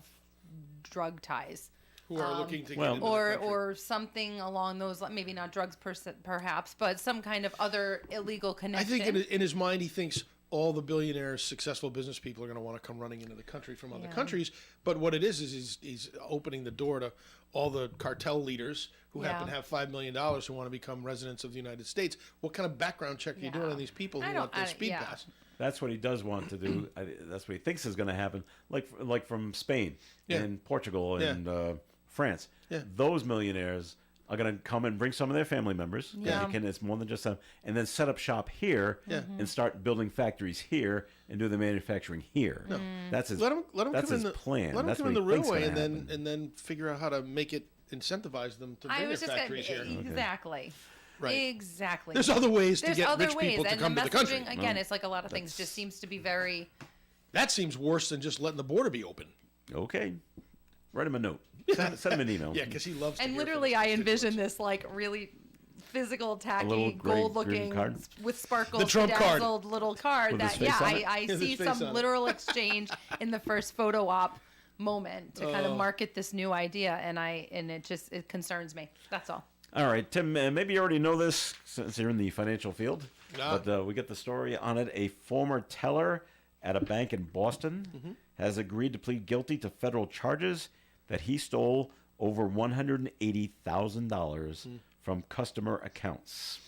drug ties. Who are looking to get into the country. Or something along those, maybe not drugs perhaps, but some kind of other illegal I connection. think in his mind he thinks all the billionaires, successful business people are going to want to come running into the country from other countries. But what it is he's opening the door to all the cartel leaders who happen to have $5 million who want to become residents of the United States. What kind of background check are you doing on these people who want their speed pass? That's what he does want to do. That's what he thinks is going to happen. Like from Spain and Portugal and France. Yeah. Those millionaires are going to come and bring some of their family members. Yeah. It's more than just them. And then set up shop here and start building factories here and do the manufacturing here. No. That's his, Let him that's come his in plan. Let him That's come in what the he thinks railway gonna and then figure out how to make it incentivize them to bring I their was just factories here. exactly. Right. Exactly. There's other ways to There's get other rich ways, people to and come the to the country. messaging, again, it's like a lot of things just seems to be very. That seems worse than just letting the border be open. Okay. Write him a note. Send him an email. Yeah, because he loves. And to literally, hear I from his envision this like really physical, tacky, little green gold-looking card? with sparkles, The Trump card. bedazzled little card. With That his face on it? I With his see face some on it. literal exchange in the first photo op moment to kind of market this new idea, and it concerns me. That's all. All right, Tim, maybe you already know this since you're in the financial field, Yeah. but we get the story on it. A former teller at a bank in Boston has agreed to plead guilty to federal charges that he stole over $180,000 from customer accounts.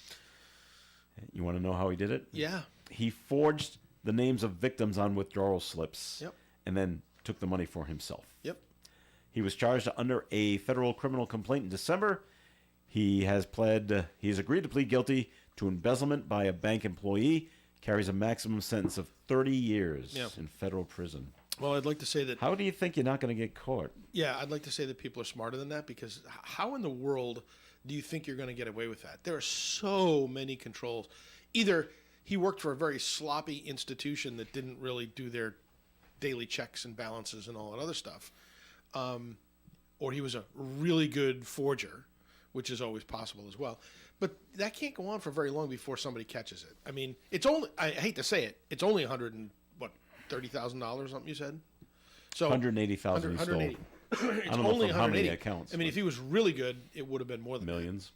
You want to know how he did it? Yeah. He forged the names of victims on withdrawal slips Yep. and then took the money for himself. Yep. He was charged under a federal criminal complaint in December. He has he's agreed to plead guilty to embezzlement by a bank employee, carries a maximum sentence of 30 years in federal prison. Well, I'd like to say that. How do you think you're not going to get caught? Yeah, I'd like to say that people are smarter than that because how in the world do you think you're going to get away with that? There are so many controls. Either he worked for a very sloppy institution that didn't really do their daily checks and balances and all that other stuff, or he was a really good forger, which is always possible as well. But that can't go on for very long before somebody catches it. I mean, it's only, I hate to say it, it's only $30,000, something you said? So $180,000 he stole. It's I don't know only from how many 180. accounts. I mean, if he was really good, it would have been more than Millions.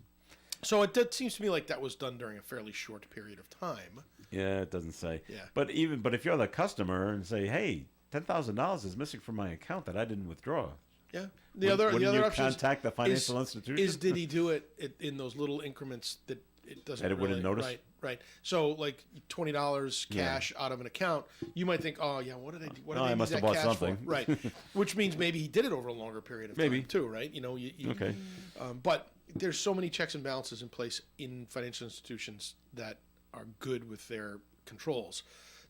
that. So it seems to me like that was done during a fairly short period of time. Yeah, it doesn't say. Yeah. But if you're the customer and say, hey, $10,000 is missing from my account that I didn't withdraw. Yeah. Wouldn't the other you option contact the financial institution? Is did he do it in those little increments that it doesn't That it wouldn't really, notice? Right. So like $20 cash out of an account, you might think, oh yeah, what did I do? What did I use must have that bought cash something. for? Right. Which means maybe he did it over a longer period of time too, right? You know, Okay. But there's so many checks and balances in place in financial institutions that are good with their controls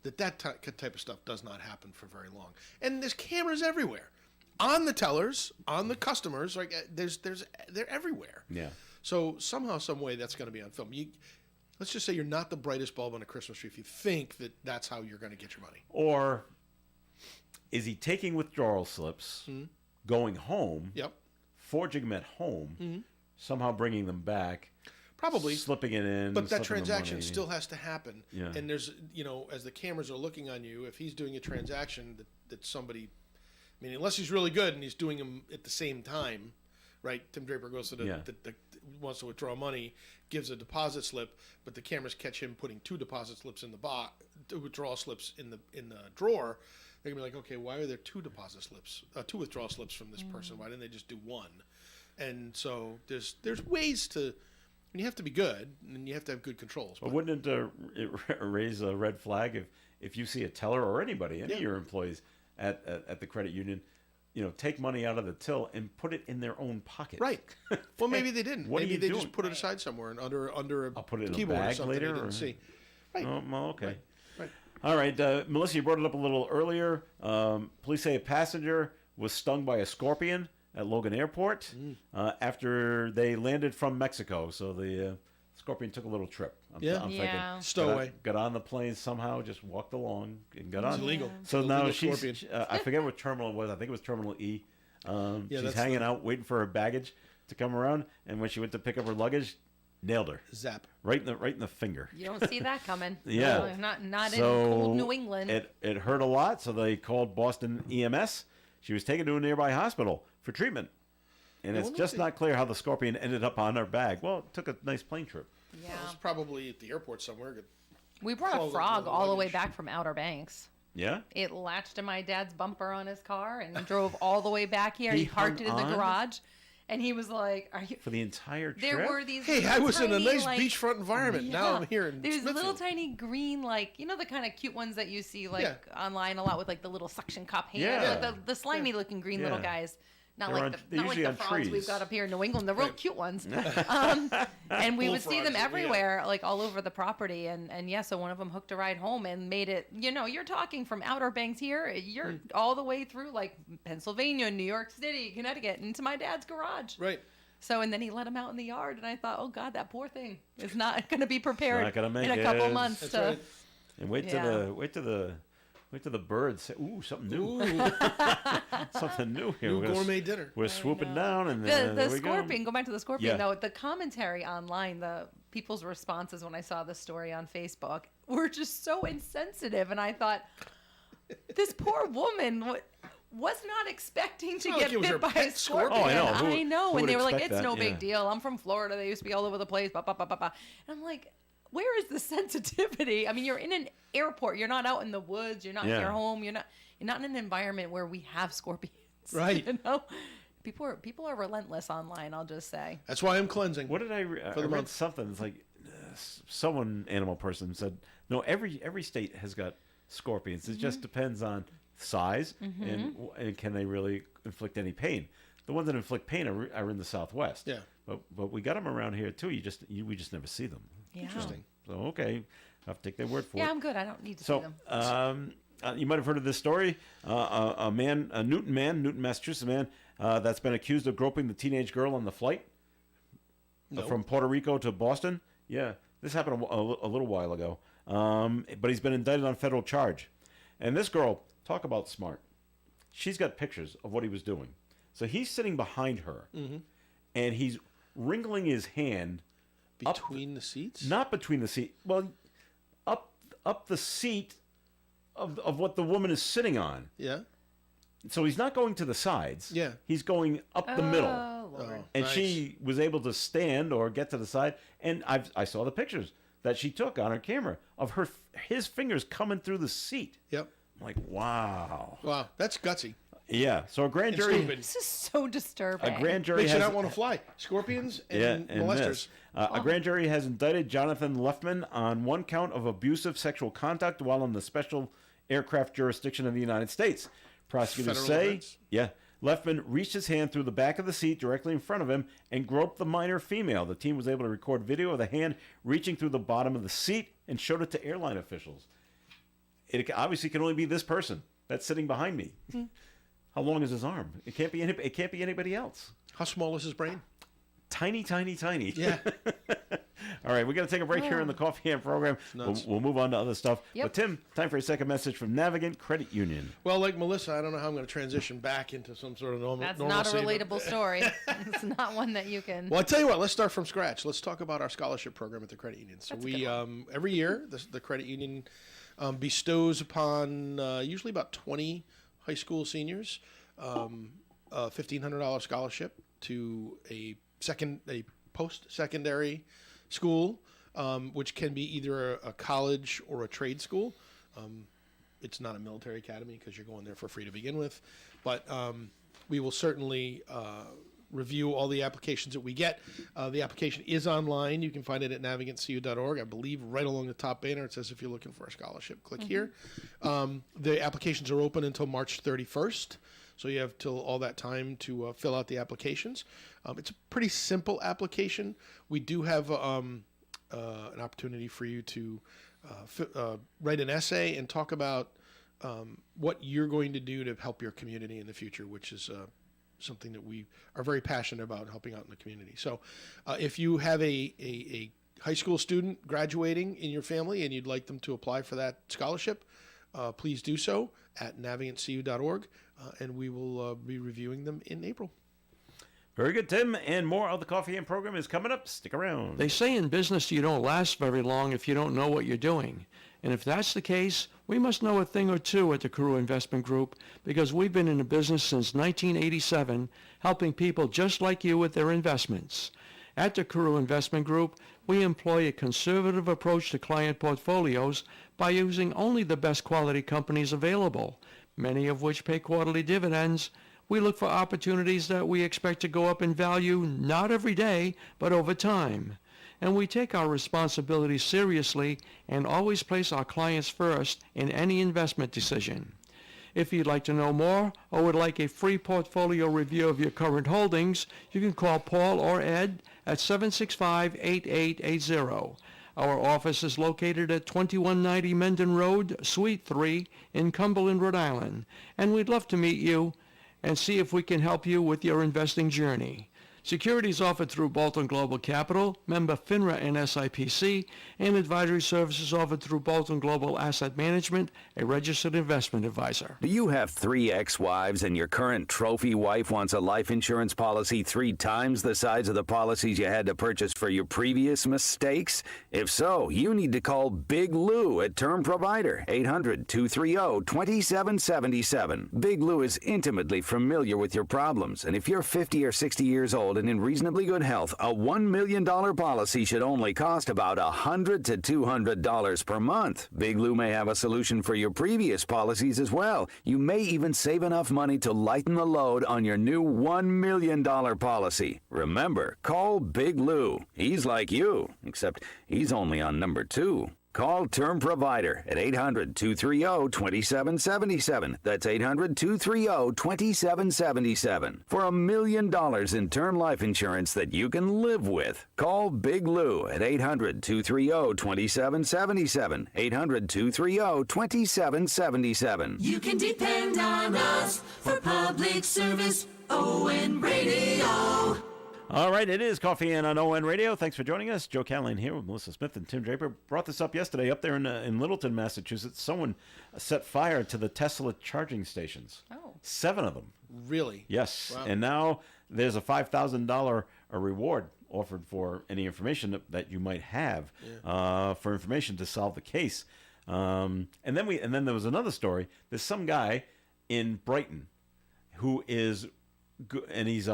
that type of stuff does not happen for very long. And there's cameras everywhere, on the tellers, on the customers. Like they're everywhere. Yeah. So somehow, some way, that's going to be on film. Let's just say you're not the brightest bulb on a Christmas tree if you think that that's how you're going to get your money. Or is he taking withdrawal slips, going home, forging them at home, somehow bringing them back, probably slipping it in, but that slipping the transaction money. still has to happen. Yeah. And there's, as the cameras are looking on you, if he's doing a transaction that somebody, I mean, unless he's really good and he's doing them at the same time, right? Tim Draper goes to the wants to withdraw money, gives a deposit slip, but the cameras catch him putting two deposit slips in the box, two withdrawal slips in the drawer. They're gonna be like, okay, why are there two withdrawal slips from this person? Why didn't they just do one? And so there's ways to. You have to be good, and you have to have good controls. But wouldn't it raise a red flag if you see a teller or anybody, any of your employees at the credit union, take money out of the till and put it in their own pocket? Right. Well, maybe they didn't. What maybe are you they doing? just put it aside somewhere and under a I'll put it in keyboard a bag or something later, they didn't or? see. Right. Oh, well, okay. Right. All right, Melissa, you brought it up a little earlier. Police say a passenger was stung by a scorpion at Logan Airport after they landed from Mexico. So the scorpion took a little trip. I'm thinking. Stowaway. Got on the plane somehow, just walked along and got on. It's illegal. So Illegal now she's, scorpion. I forget what terminal it was. I think it was Terminal E. She's that's hanging out, waiting for her baggage to come around. And when she went to pick up her luggage, nailed her. Zap. Right in the finger. You don't see that coming. Yeah. No, not So in cold New England. It hurt a lot, so they called Boston EMS. She was taken to a nearby hospital for treatment. And it's just not clear how the scorpion ended up on her bag. Well, it took a nice plane trip. Yeah. It was probably at the airport somewhere. We brought a frog all the way back from Outer Banks. Yeah? It latched to my dad's bumper on his car and drove all the way back here. He parked it in the hung on? garage. And he was like, "Are you?" For the entire trip? There were these. Hey, I little was in a tiny, nice like, beachfront environment. Now I'm here in There's little Smithfield. tiny green, like the kind of cute ones that you see online a lot with like the little suction cup hands, Yeah. like the slimy looking green little guys. Not They're like on- the they're not like usually the on frogs we've trees. got up here in New England, the real cute ones. And we would see them everywhere, like all over the property. And so one of them hooked a ride home and made it. You're talking from Outer Banks here. You're all the way through like Pennsylvania, New York City, Connecticut, into my dad's garage. Right. So, and then he let him out in the yard, and I thought, oh God, that poor thing is not going to be prepared Not gonna make in a couple it. months. That's To, right. And wait till the birds say, "Ooh, something new, something new here." New We're gonna gourmet dinner. We're swooping down, and the there we go. scorpion, go back to the scorpion, Yeah. though, the commentary online, the people's responses when I saw this story on Facebook were just so insensitive. And I thought, this poor woman was not expecting to not get like it was her bit by a pet scorpion. scorpion. Oh, I know. Who I know. would And they were like, expect it's that? no Yeah. big deal. I'm from Florida. They used to be all over the place. Bah, bah, bah, bah, bah. And I'm like, where is the sensitivity? I mean, you're in an airport. You're not out in the woods. You're not in your home. You're not in an environment where we have scorpions. Right. People are relentless online, I'll just say. That's why I'm cleansing. What did I read? I the read month. something. It's like someone animal person said, no, every state has got scorpions. It just depends on size and can they really inflict any pain. The ones that inflict pain are in the Southwest. Yeah. But we got them around here too. We just never see them. Yeah. Interesting. So okay, I'll have to take their word for it. Yeah, I'm good. I don't need to see So, them. you might have heard of this story. A Newton, Massachusetts man, that's been accused of groping the teenage girl on the flight from Puerto Rico to Boston. Yeah, this happened a little while ago. But he's been indicted on federal charge. And this girl, talk about smart. She's got pictures of what he was doing. So he's sitting behind her, and he's wriggling his hand Between the seats? not between the seat. Well, up the seat of what the woman is sitting on. Yeah. So he's not going to the sides. Yeah. He's going up the middle. Oh, Lord. Oh, And nice. she was able to stand or get to the side. And I saw the pictures that she took on her camera of his fingers coming through the seat. Yep. I'm like, wow. Wow, that's gutsy. Yeah. So a grand And jury. stupid. This is so disturbing. A grand jury Makes you has not want to fly. Scorpions and and molesters. this. A grand jury has indicted Jonathan Leffman on one count of abusive sexual conduct while in the special aircraft jurisdiction of the United States. Prosecutors Federal say, offense? Leffman reached his hand through the back of the seat directly in front of him and groped the minor female. The team was able to record video of the hand reaching through the bottom of the seat and showed it to airline officials. It obviously can only be this person that's sitting behind me. How long is his arm? It can't be anybody else. How small is his brain? Tiny, tiny, tiny. Yeah. All right, we're going to take a break here in the Coffee and program. We'll move on to other stuff. Yep. But Tim, time for a second message from Navigant Credit Union. Well, like Melissa, I don't know how I'm going to transition back into some sort of That's normalcy. not a relatable story. It's not one that you can. Well, I tell you what, let's start from scratch. Let's talk about our scholarship program at the credit union. So That's a good every year, the credit union bestows upon usually about 20 high school seniors a $1,500 scholarship to a post-secondary school, which can be either a college or a trade school. It's not a military academy because you're going there for free to begin with, but we will certainly review all the applications that we get. The application is online. You can find it at navigantcu.org. I believe right along the top banner it says if you're looking for a scholarship, click here. The applications are open until March 31st. So you have till all that time to fill out the applications. It's a pretty simple application. We do have an opportunity for you to write an essay and talk about what you're going to do to help your community in the future, which is something that we are very passionate about, helping out in the community. So if you have a high school student graduating in your family and you'd like them to apply for that scholarship, please do so at navigantcu.org, and we will be reviewing them in April. Very good, Tim. And more of the Coffee and program is coming up. Stick around. They say in business you don't last very long if you don't know what you're doing. And if that's the case, we must know a thing or two at the Carew Investment Group because we've been in the business since 1987, helping people just like you with their investments. At the Carew Investment Group, we employ a conservative approach to client portfolios by using only the best quality companies available, many of which pay quarterly dividends. We look for opportunities that we expect to go up in value not every day, but over time. And we take our responsibility seriously and always place our clients first in any investment decision. If you'd like to know more or would like a free portfolio review of your current holdings, you can call Paul or Ed at 765-8880. Our office is located at 2190 Mendon Road, Suite 3 in Cumberland, Rhode Island, and we'd love to meet you and see if we can help you with your investing journey. Securities offered through Bolton Global Capital, member FINRA and SIPC, and advisory services offered through Bolton Global Asset Management, a registered investment advisor. Do you have 3 ex-wives and your current trophy wife wants a life insurance policy 3 times the size of the policies you had to purchase for your previous mistakes? If so, you need to call Big Lou at Term Provider, 800-230-2777. Big Lou is intimately familiar with your problems, and if you're 50 or 60 years old and in reasonably good health, a $1 million policy should only cost about $100 to $200 per month. Big Lou may have a solution for your previous policies as well. You may even save enough money to lighten the load on your new $1 million policy. Remember, call Big Lou. He's like you, except he's only on number 2. Call Term Provider at 800-230-2777. That's 800-230-2777 for $1 million in term life insurance that you can live with. Call Big Lou at 800-230-2777. 800-230-2777. You can depend on us for public service. ON Radio. All right, it is Coffee and on ON Radio. Thanks for joining us. Joe Callahan here with Melissa Smith and Tim Draper. Brought this up yesterday up there in Littleton, Massachusetts. Someone set fire to the Tesla charging stations. Oh. 7 of them. Really? Yes. Wow. And now there's a $5,000 reward offered for any information that you might have for information to solve the case. And then there was another story. There's some guy in Brighton who is and he's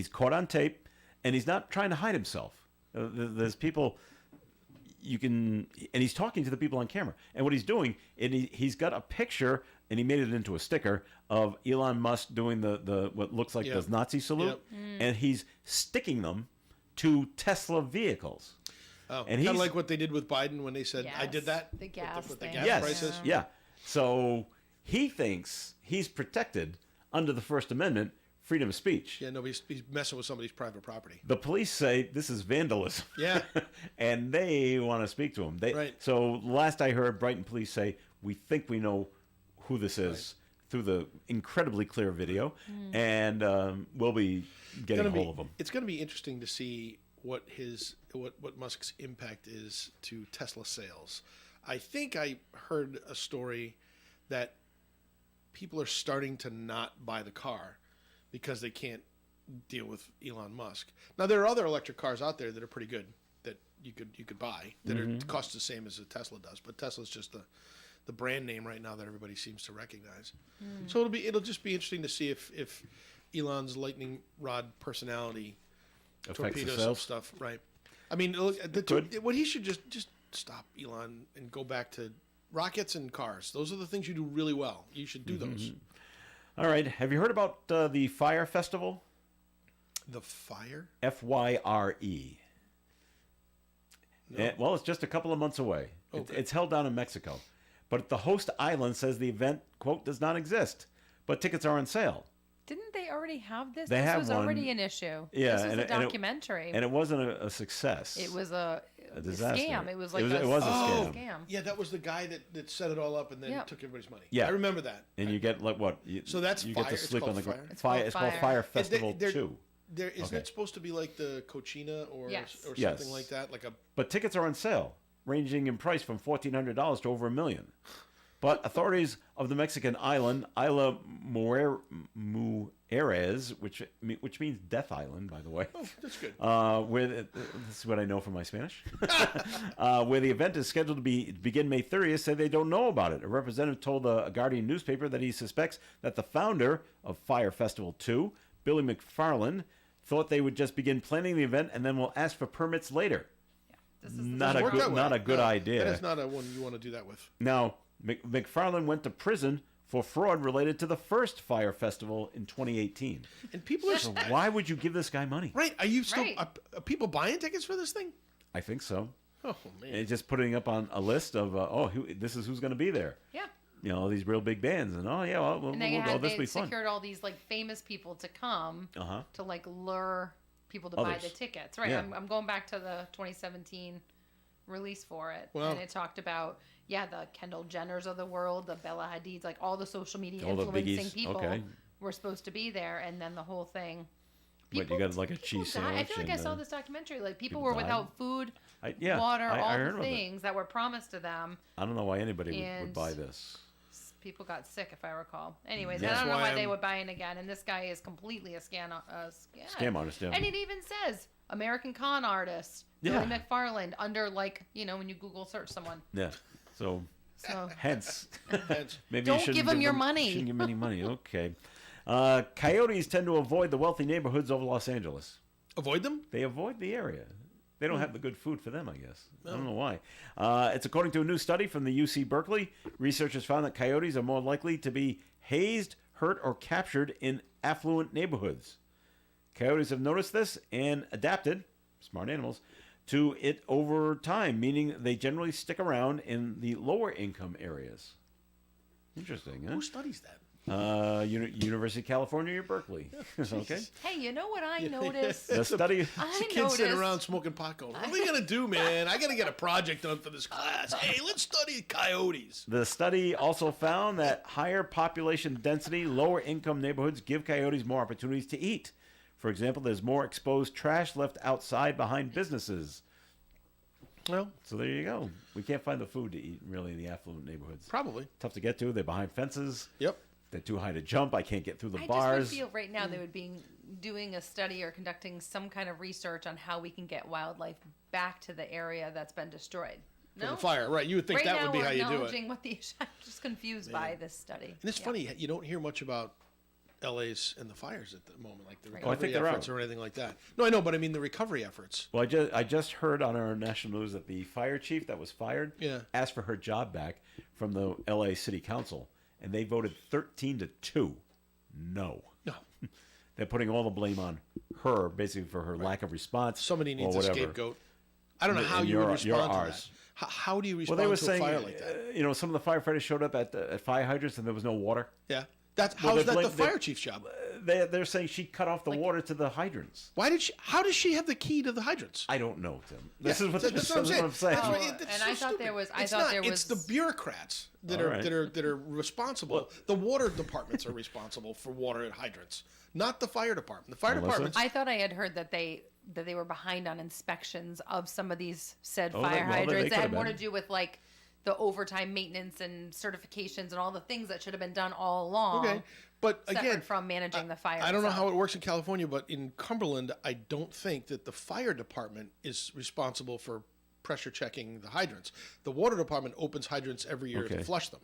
caught on tape, and he's not trying to hide himself. There's people, you can, and he's talking to the people on camera. And what he's doing, and he's got a picture, and he made it into a sticker of Elon Musk doing the what looks like the Nazi salute, and he's sticking them to Tesla vehicles. Oh, and kind of like what they did with Biden when they said, "I did that." The gas with the thing. gas prices. Yeah. So he thinks he's protected under the First Amendment, freedom of speech. Yeah, no, he's messing with somebody's private property. The police say this is vandalism. Yeah. And they want to speak to him. Right. So last I heard, Brighton police say, we think we know who this is through the incredibly clear video, and we'll be getting a hold of him. It's going to be interesting to see what Musk's impact is to Tesla sales. I think I heard a story that people are starting to not buy the car because they can't deal with Elon Musk. Now there are other electric cars out there that are pretty good that you could buy that are cost the same as a Tesla does, but Tesla's just the brand name right now that everybody seems to recognize. So it'll just be interesting to see if Elon's lightning rod personality Affects torpedoes the some sales. stuff, right? I mean, what he should just stop, Elon, and go back to rockets and cars. Those are the things you do really well. You should do those. All right. Have you heard about the Fire Festival? The fire? FYRE. No. Well, it's just a couple of months away. Okay. It's held down in Mexico. But the host island says the event, quote, does not exist. But tickets are on sale. Didn't they already have this? They this have was one. already an issue. Yeah, this was and a it- and it- documentary. And it wasn't a success. It was a disaster. scam. It was like it was a scam. scam. Yeah, that was the guy that set it all up and then Yep. took everybody's money. Yeah. I remember that. And you get like what? So that's you fire. get to It's sleep on called the fire? It's called It's called Fire. Fire And Festival they're- 2. Isn't Okay. it supposed to be like the Cochina or Yes. or Yes. something like that? Like a But tickets are on sale, ranging in price from $1,400 to over $1 million. But authorities of the Mexican island Isla Mujeres, which means Death Island, by the way. Oh, that's good. This is what I know from my Spanish. Where the event is scheduled to begin May 30th, say they don't know about it. A representative told a Guardian newspaper that he suspects that the founder of Fire Festival 2, Billy McFarland, thought they would just begin planning the event and then will ask for permits later. This is the Not thing. a good, not a good No, idea. That is not a one you want to do that with. Now, McFarland went to prison for fraud related to the first Fire Festival in 2018. And people are So why would you give this guy money? right. Are you still Right. are people buying tickets for this thing? I think so. Oh man. And just putting up on a list of, this is who's going to be there. Yeah. You know, these real big bands. And, And they had this will they be fun. secured all these like famous people to come Uh-huh. to like lure people to buy Others. the tickets. Right. Yeah. I'm going back to the 2017 release for it, Wow. and it talked about the Kendall Jenners of the world, the Bella Hadids, like all the social media All the influencing biggies. people Okay. were supposed to be there, and then the whole thing. What, you got like a people cheese died. sandwich? I feel like I and, saw this documentary. Like people people were died. without food, Yeah, water, I all heard the of it. things that were promised to them. I don't know why anybody would And- buy this. People got sick, if I recall. Anyways, That's I don't know why why they I'm- would buy in again. And this guy is completely a scam artist, yeah. And it even says American con artist Yeah. Billy McFarland under when you Google search someone. Yeah. So, So hence, That's- maybe Don't you shouldn't give 'em your them- money. Shouldn't give them any money. Okay. Coyotes tend to avoid the wealthy neighborhoods of Los Angeles. Avoid them? They avoid the area. They Hmm. don't have the good food for them, I guess. I don't know why. It's according to a new study from the UC Berkeley. Researchers found that coyotes are more likely to be hazed, hurt, or captured in affluent neighborhoods. Coyotes have noticed this and adapted, smart animals, to it over time, meaning they generally stick around in the lower income areas. Interesting, huh? Who studies that? University of California, Berkeley. Okay. Hey, you know what I noticed? The study. I Kids sitting noticed. around smoking pot going, what are we going to do, man? I got to get a project done for this class. Hey, let's study coyotes. The study also found that higher population density, lower income neighborhoods give coyotes more opportunities to eat. For example, there's more exposed trash left outside behind businesses. Well, So there you go. We can't find the food to eat really in the affluent neighborhoods. probably. Tough to get to. They're behind fences. Yep. They're too high to jump. I can't get through the I bars. just would feel right now they would be doing a study or conducting some kind of research on how we can get wildlife back to the area that's been destroyed. For No? the fire, right. You would think Right that now would be we're how you do it. acknowledging what the I'm just confused by this study. And it's funny, you don't hear much about LA's in the fires at the moment, like the I recovery think they're efforts out. or anything like that. No, I know, but I mean the recovery efforts. Well, I just heard on our national news that the fire chief that was fired asked for her job back from the LA City Council, and they voted 13-2. No. They're putting all the blame on her, basically for her lack of response. Somebody needs or a whatever. scapegoat. I don't know how And you would you're respond to ours. that. How do you respond Well, they were to saying, a fire like that? some of the firefighters showed up at fire hydrants and there was no water. Yeah, that's Well, how's they that the blame- they- fire chief's job? They're saying she cut off the water to the hydrants. Why did she? How does she have the key to the hydrants? I don't know, Tim. This is what that's what I'm saying. That's Oh, what- it's and so I thought stupid. there was. I It's thought not. there was. It's the bureaucrats that All are right. that are responsible. The water departments are responsible for water at hydrants, not the fire department. The fire departments. I thought I had heard that they were behind on inspections of some of these said Oh, fire well, they hydrants. That had could've more to been. do with like the overtime maintenance and certifications and all the things that should have been done all along. Okay, but separate again, from managing the fire. I don't know itself. how it works in California, but in Cumberland, I don't think that the fire department is responsible for pressure checking the hydrants. The water department opens hydrants every year Okay. to flush them.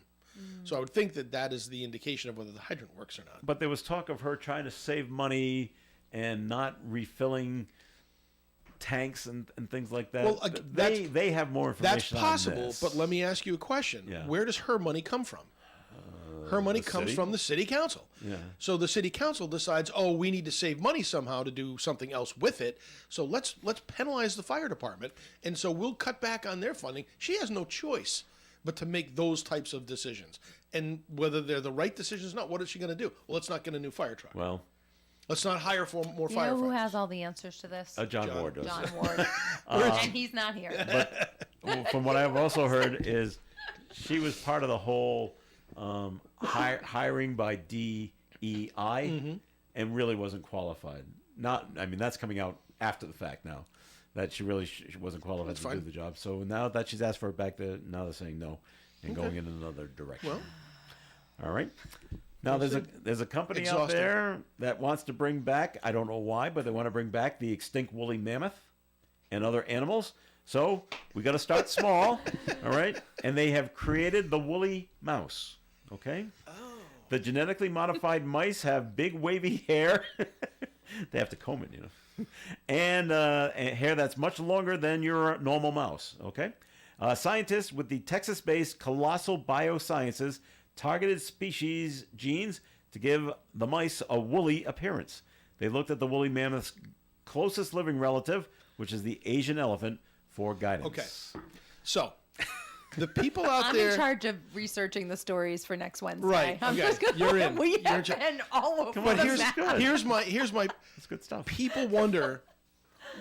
So I would think that that is the indication of whether the hydrant works or not. But there was talk of her trying to save money and not refilling tanks and things like that. Well, they have more That's information possible, on this. but let me ask you a question. Yeah. Where does her money come from? Her money the comes city? from the city council. Yeah. So the city council decides, oh, we need to save money somehow to do something else with it. So let's penalize the fire department, and so we'll cut back on their funding. She has no choice but to make those types of decisions. And whether they're the right decisions or not, what is she going to do? Well, let's not get a new fire truck. Well, Let's not hire more You know who firefighters. has all the answers to this? John Ward does. John Ward. And he's not here. But from what I've also heard is she was part of the whole hiring by DEI and really wasn't qualified. That's coming out after the fact now, that she really she wasn't qualified to do the job. So now that she's asked for it back, now they're saying no and going in another direction. Well, all right. Now there's a company out Exhausting. there that wants to bring back, I don't know why, but they want to bring back the extinct woolly mammoth and other animals. So we got to start small, all right? And they have created the woolly mouse, okay? Oh. The genetically modified mice have big wavy hair. They have to comb it, and hair that's much longer than your normal mouse, okay? Scientists with the Texas-based Colossal Biosciences targeted species genes to give the mice a woolly appearance. They looked at the woolly mammoth's closest living relative, which is the Asian elephant, for guidance. okay. So the people out I'm there. in charge of researching the stories for next Wednesday. Right, I'm okay. just gonna, You're in. We You're have in charge. been all over But the here's map. here's my That's good stuff. people wonder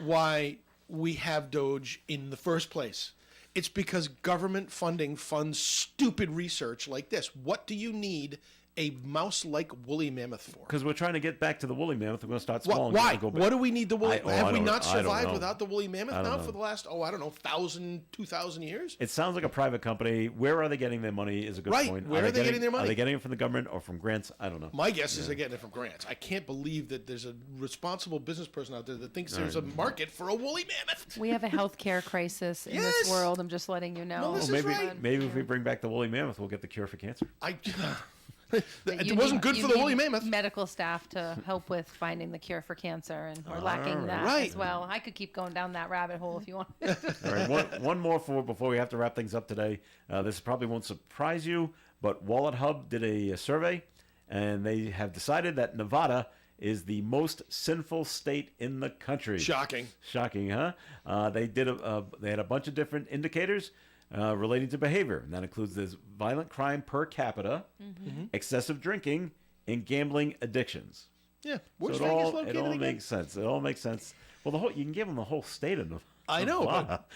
why we have Doge in the first place. It's because government funding funds stupid research like this. What do you need a mouse-like woolly mammoth for? Because we're trying to get back to the woolly mammoth. We're going to start small. Why? And go back. What do we need the woolly? I Have we don't- not I don't survived know. without the woolly mammoth I don't now know. for the last 1,000, 2,000 years? It sounds like a private company. Where are they getting their money is a good Right. point. Where are they getting their money? Are they getting it from the government or from grants? I don't know. My guess is they're getting it from grants. I can't believe that there's a responsible business person out there that thinks there's a market for a woolly mammoth. We have a healthcare crisis in this Yes. world. I'm just letting you know. Well, this Well, is right. maybe if we bring back the woolly mammoth, we'll get the cure for cancer. It wasn't good for the woolly mammoth. Medical staff to help with finding the cure for cancer, and we're lacking that Right. as well. I could keep going down that rabbit hole if you want. All right, one more before we have to wrap things up today. This probably won't surprise you, but Wallet Hub did a survey, and they have decided that Nevada is the most sinful state in the country. Shocking. Shocking, huh? They had a bunch of different indicators relating to behavior, and that includes this violent crime per capita, excessive drinking, and gambling addictions. Yeah. So Where's it Vegas all located again? makes sense. It all makes sense. Well, you can give them the whole state of Nevada. I know,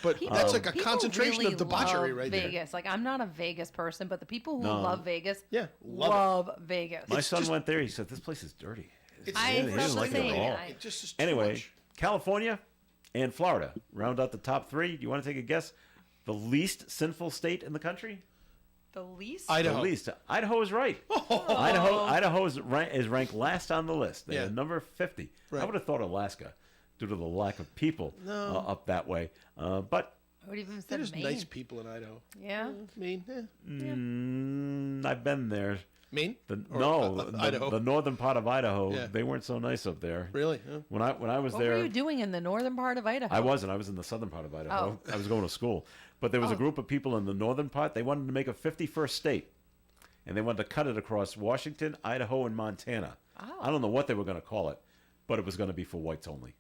but that's like a People concentration really of debauchery love right there. Vegas. Like, I'm not a Vegas person, but the people who No. love Vegas love love Vegas. My son went there. He said, "This place is dirty." I He didn't like it at all. It just is too Anyway, much. California and Florida round out the top three. Do you want to take a guess? The least sinful state in the country? The least? Idaho. The least. Idaho is right. Idaho is ranked last on the list. They're Yeah. number 50. I Right. would have thought Alaska, due to the lack of people up that way. But I would even said There's Maine. nice people in Idaho. Yeah. I mean, I've been there. Maine? Idaho. The northern part of Idaho. Yeah. They weren't so nice up there. Really? Yeah. When I was What there, were you doing in the northern part of Idaho? I wasn't. I was in the southern part of Idaho. I was going to school. But there was a group of people in the northern part. They wanted to make a 51st state. And they wanted to cut it across Washington, Idaho, and Montana. Oh. I don't know what they were going to call it, but it was going to be for whites only.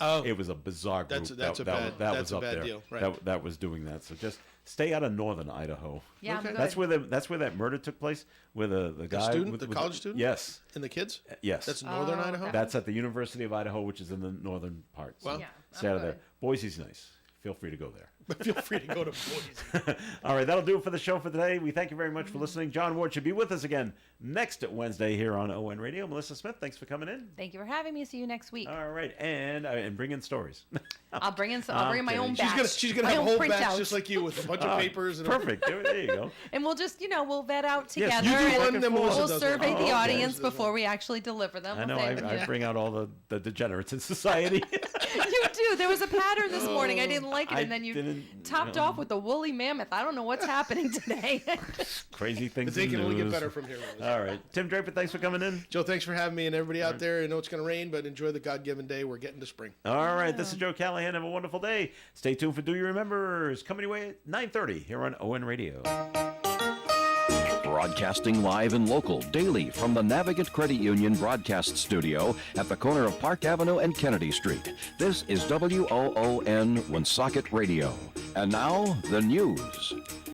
Oh. It was a bizarre group. That's a bad deal. Right. That was doing that. So just stay out of northern Idaho. Yeah, Okay. That's where that murder took place. Where the guy, student, the college student? Yes. And the kids? Yes. That's northern Idaho? okay. That's at the University of Idaho, which is in the northern part. So Well, Yeah, stay out of okay. there. Boise's nice. Feel free to go there. Feel free to go to Boise. All right, that'll do it for the show for today. We thank you very much for listening. John Ward should be with us again next Wednesday here on ON Radio. Melissa Smith, thanks for coming in. Thank you for having me. See you next week. All right, and bring in stories. I'll bring in my own kidding. batch. She's gonna my have a own whole batch printout. just like you with a bunch of papers. And Perfect. There you go. And we'll just, we'll vet out Yes, together. you do and one, then Melissa we'll does survey one. the Oh, okay. audience before we actually deliver them. I know. We'll say, I bring out all the degenerates in society. You do. There was a pattern this morning. I didn't like it, I and then you didn't- topped off with the woolly mammoth. I don't know what's happening today. Crazy things. They in can only get news. better from here. Melissa. All right, Tim Draper, thanks for coming in. Joe, thanks for having me, and everybody out there. I know it's going to rain, but enjoy the God-given day. We're getting to spring. All right, this is Joe Callahan. Have a wonderful day. Stay tuned for Do You Remembers coming your way at 9:30 here on ON Radio. Broadcasting live and local daily from the Navigant Credit Union broadcast studio at the corner of Park Avenue and Kennedy Street. This is WOON Woonsocket Radio. And now, the news.